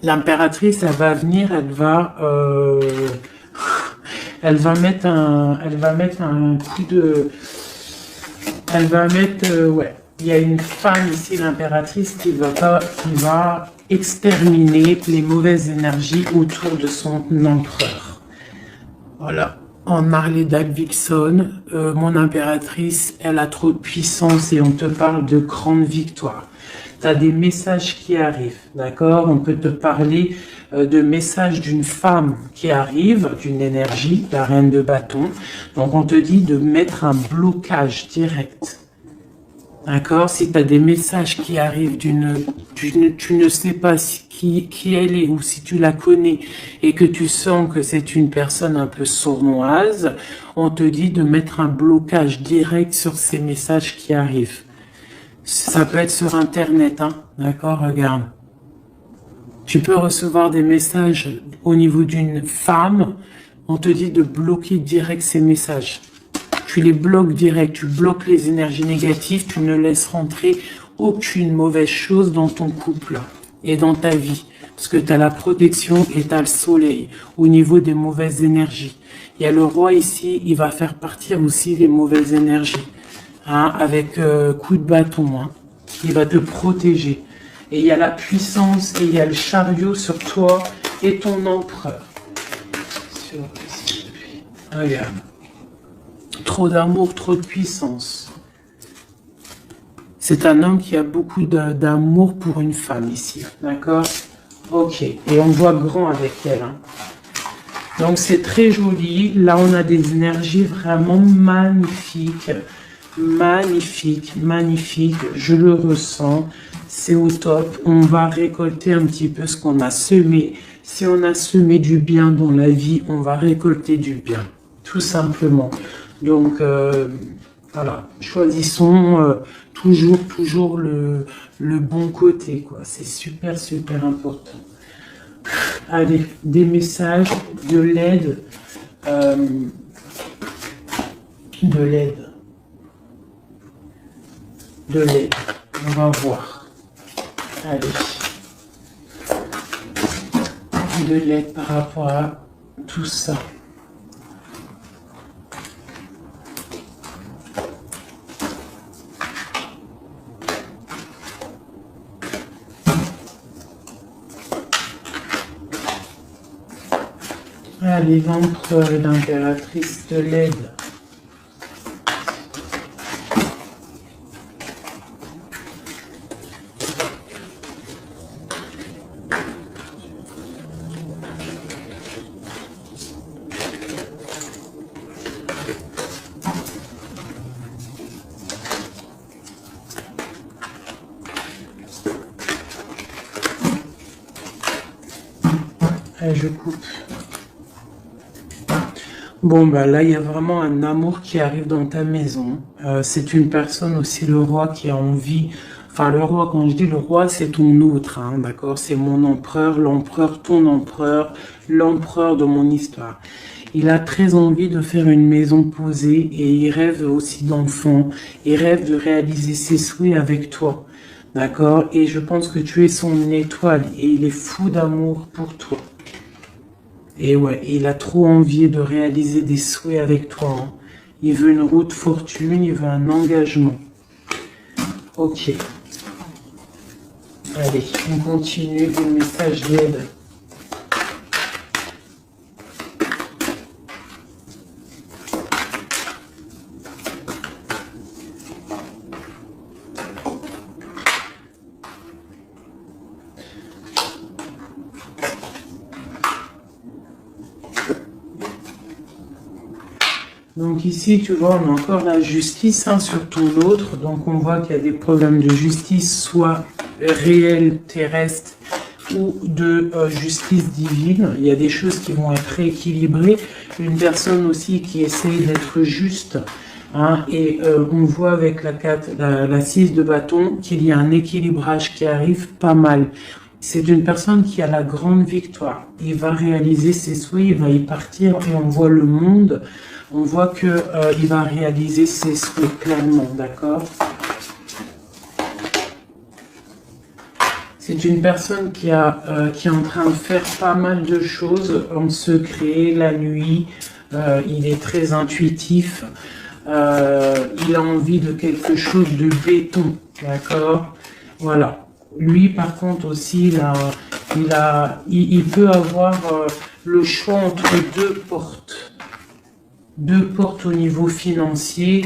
L'impératrice, elle va venir, elle va mettre un coup de... Elle va mettre... ouais. Il y a une femme ici, l'impératrice, qui va exterminer les mauvaises énergies autour de son empereur. Voilà. En Harley Davidson, mon impératrice, elle a trop de puissance et on te parle de grande victoire. Tu as des messages qui arrivent, d'accord? On peut te parler de messages d'une femme qui arrive, d'une énergie, la reine de bâton. Donc on te dit de mettre un blocage direct. D'accord? Si tu as des messages qui arrivent tu ne sais pas qui elle est ou si tu la connais et que tu sens que c'est une personne un peu sournoise, on te dit de mettre un blocage direct sur ces messages qui arrivent. Ça peut être sur Internet, hein? D'accord? Regarde. Tu peux recevoir des messages au niveau d'une femme, on te dit de bloquer direct ces messages. Tu les bloques direct, tu bloques les énergies négatives, tu ne laisses rentrer aucune mauvaise chose dans ton couple et dans ta vie. Parce que tu as la protection et tu as le soleil au niveau des mauvaises énergies. Il y a le roi ici, il va faire partir aussi les mauvaises énergies. Hein, avec coup de bâton. Hein. Il va te protéger. Et il y a la puissance et il y a le chariot sur toi et ton empereur. Regarde. Trop d'amour, trop de puissance. C'est un homme qui a beaucoup d'amour pour une femme ici. D'accord? Ok. Et on voit grand avec elle. Hein. Donc c'est très joli. Là, on a des énergies vraiment magnifiques. Magnifique, magnifique. Je le ressens. C'est au top. On va récolter un petit peu ce qu'on a semé. Si on a semé du bien dans la vie, on va récolter du bien. Tout simplement. Donc, voilà, choisissons toujours le bon côté, quoi. C'est super, super important. Allez, des messages, de l'aide, de l'aide, de l'aide. On va voir. Allez. De l'aide par rapport à tout ça. Allez, l'empereur et l'impératrice de l'aide. Allez, je coupe. Bon, bah là, il y a vraiment un amour qui arrive dans ta maison. C'est une personne aussi, le roi, qui a envie... Enfin, le roi, quand je dis le roi, c'est ton autre, hein, d'accord? C'est mon empereur, l'empereur, ton empereur, l'empereur de mon histoire. Il a très envie de faire une maison posée et il rêve aussi d'enfants. Il rêve de réaliser ses souhaits avec toi, d'accord? Et je pense que tu es son étoile et il est fou d'amour pour toi. Et ouais, il a trop envie de réaliser des souhaits avec toi, hein. Il veut une route fortune, il veut un engagement. Ok. Allez, on continue le message d'aide. Donc ici, tu vois, on a encore la justice, hein, sur ton autre. Donc on voit qu'il y a des problèmes de justice, soit réels, terrestres, ou de justice divine. Il y a des choses qui vont être rééquilibrées. Une personne aussi qui essaye d'être juste. Hein, et on voit avec la 6 de bâton qu'il y a un équilibrage qui arrive pas mal. C'est une personne qui a la grande victoire. Il va réaliser ses souhaits, il va y partir et on voit le monde. On voit que il va réaliser ses souhaits clairement, d'accord? C'est une personne qui est en train de faire pas mal de choses en secret, la nuit. Il est très intuitif. Il a envie de quelque chose de béton, d'accord? Voilà. Lui, par contre, aussi, il peut avoir le choix entre deux portes. Deux portes au niveau financier.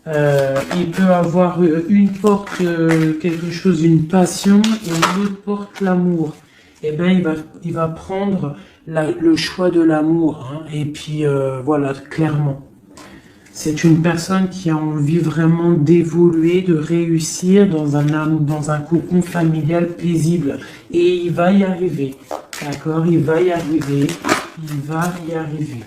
Il peut avoir une porte, quelque chose, une passion, et une autre porte, l'amour. Eh bien, il va prendre le choix de l'amour. Hein, et puis, voilà, clairement. C'est une personne qui a envie vraiment d'évoluer, de réussir dans un cocon familial paisible. Et il va y arriver. D'accord? Il va y arriver. Il va y arriver.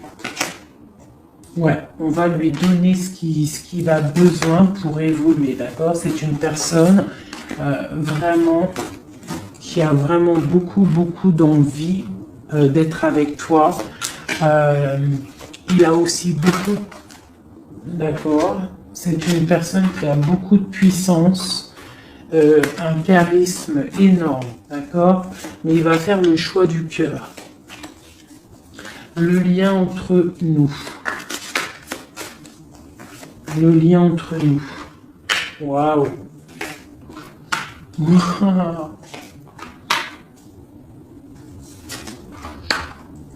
Ouais, on va lui donner ce qu'il a besoin pour évoluer. D'accord? C'est une personne vraiment qui a vraiment beaucoup, beaucoup d'envie d'être avec toi. Il a aussi beaucoup... D'accord. C'est une personne qui a beaucoup de puissance, un charisme énorme, d'accord? Mais il va faire le choix du cœur. Le lien entre nous. Le lien entre nous. Waouh.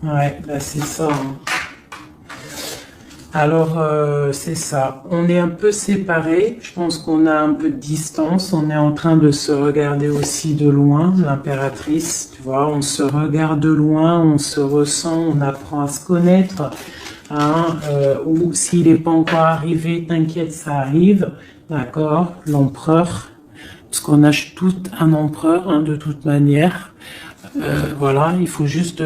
Ouais, là c'est ça. Hein. Alors, c'est ça. On est un peu séparés. Je pense qu'on a un peu de distance. On est en train de se regarder aussi de loin, l'impératrice. Tu vois, on se regarde de loin, on se ressent, on apprend à se connaître. Hein, ou s'il n'est pas encore arrivé, t'inquiète, ça arrive. D'accord, l'empereur. Parce qu'on a tout un empereur, hein, de toute manière. Voilà, il faut juste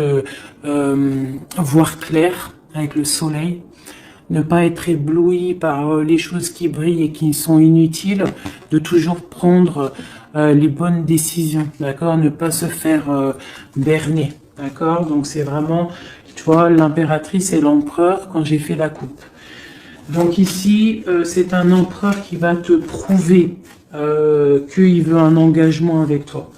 voir clair avec le soleil. Ne pas être ébloui par les choses qui brillent et qui sont inutiles, de toujours prendre les bonnes décisions, d'accord? Ne pas se faire berner, d'accord? Donc c'est vraiment, tu vois, l'impératrice et l'empereur quand j'ai fait la coupe. Donc ici, c'est un empereur qui va te prouver qu'il veut un engagement avec toi.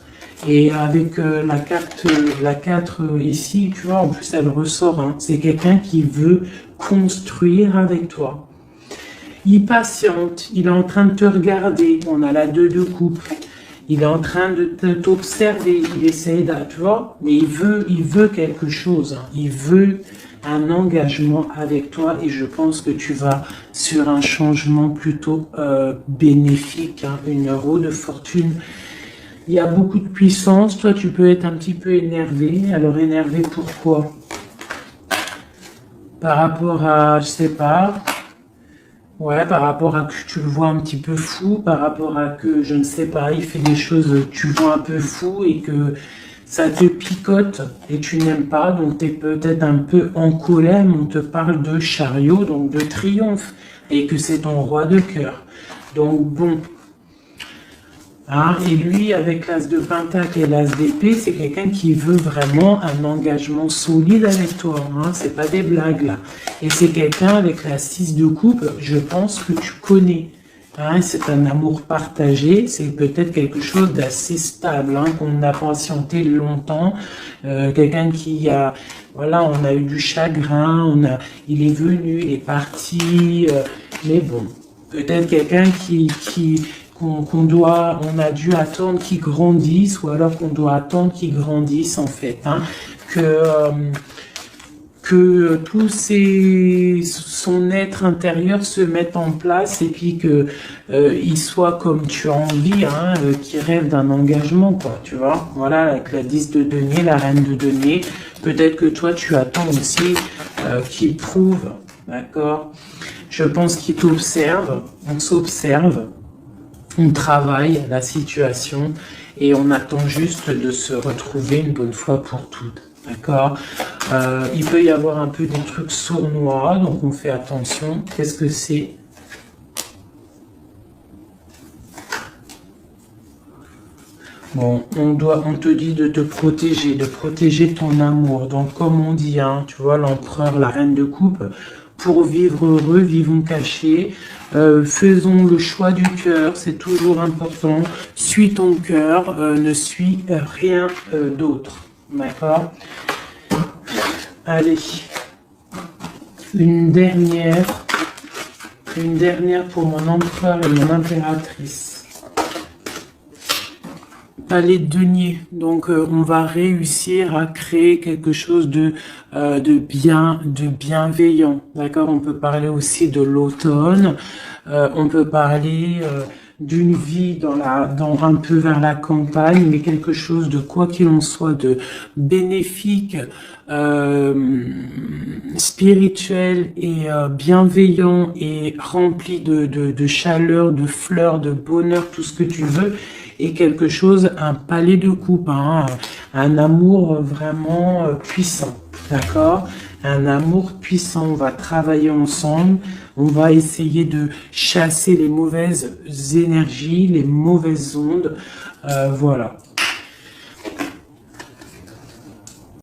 Et avec la 4 ici, tu vois, en plus elle ressort, hein, c'est quelqu'un qui veut construire avec toi. Il patiente, il est en train de te regarder, on a la 2 de coupe, il est en train de t'observer, il essaie de, tu vois, mais il veut quelque chose, hein, il veut un engagement avec toi et je pense que tu vas sur un changement plutôt bénéfique, hein, une roue de fortune. Il y a beaucoup de puissance, toi tu peux être un petit peu énervé. Alors énervé pourquoi? Par rapport à, je sais pas, ouais, par rapport à que tu le vois un petit peu fou, par rapport à que, je ne sais pas, il fait des choses que tu vois un peu fou et que ça te picote et tu n'aimes pas, donc tu es peut-être un peu en colère, mais on te parle de chariot, donc de triomphe, et que c'est ton roi de cœur. Donc bon, hein, et lui, avec l'as de pentacle et l'as d'épée, c'est quelqu'un qui veut vraiment un engagement solide avec toi. Hein, c'est pas des blagues là. Et c'est quelqu'un avec la 6 de coupe, je pense que tu connais. Hein, c'est un amour partagé, c'est peut-être quelque chose d'assez stable, hein, qu'on a patienté longtemps. Quelqu'un qui a, voilà, on a eu du chagrin, il est venu, il est parti, mais bon, peut-être quelqu'un on a dû attendre qu'il grandisse, ou alors qu'on doit attendre qu'il grandisse en fait, hein, que son être intérieur se mette en place et puis que il soit comme tu as envie, hein, qui rêve d'un engagement, quoi, tu vois. Voilà, avec la 10 de denier, la reine de denier, peut-être que toi tu attends aussi qu'il prouve, d'accord. Je pense qu'il t'observe, on s'observe. On travaille la situation et on attend juste de se retrouver une bonne fois pour toutes. D'accord. Il peut y avoir un peu des trucs sournois, donc on fait attention. Qu'est-ce que c'est? Bon, on te dit de te protéger, de protéger ton amour. Donc comme on dit, hein, tu vois, l'empereur, la reine de coupe, pour vivre heureux, vivons cachés. Faisons le choix du cœur, c'est toujours important. Suis ton cœur, ne suis rien d'autre. D'accord? Allez, une dernière pour mon empereur et mon impératrice. Palais de denier. Donc on va réussir à créer quelque chose de bienveillant. D'accord? On peut parler aussi de l'automne. On peut parler d'une vie dans un peu vers la campagne, mais quelque chose de quoi qu'il en soit de bénéfique, spirituel et bienveillant et rempli de chaleur, de fleurs, de bonheur, tout ce que tu veux. Et quelque chose, un palais de coupe, hein, un amour vraiment puissant, d'accord? Un amour puissant, on va travailler ensemble, on va essayer de chasser les mauvaises énergies, les mauvaises ondes, voilà.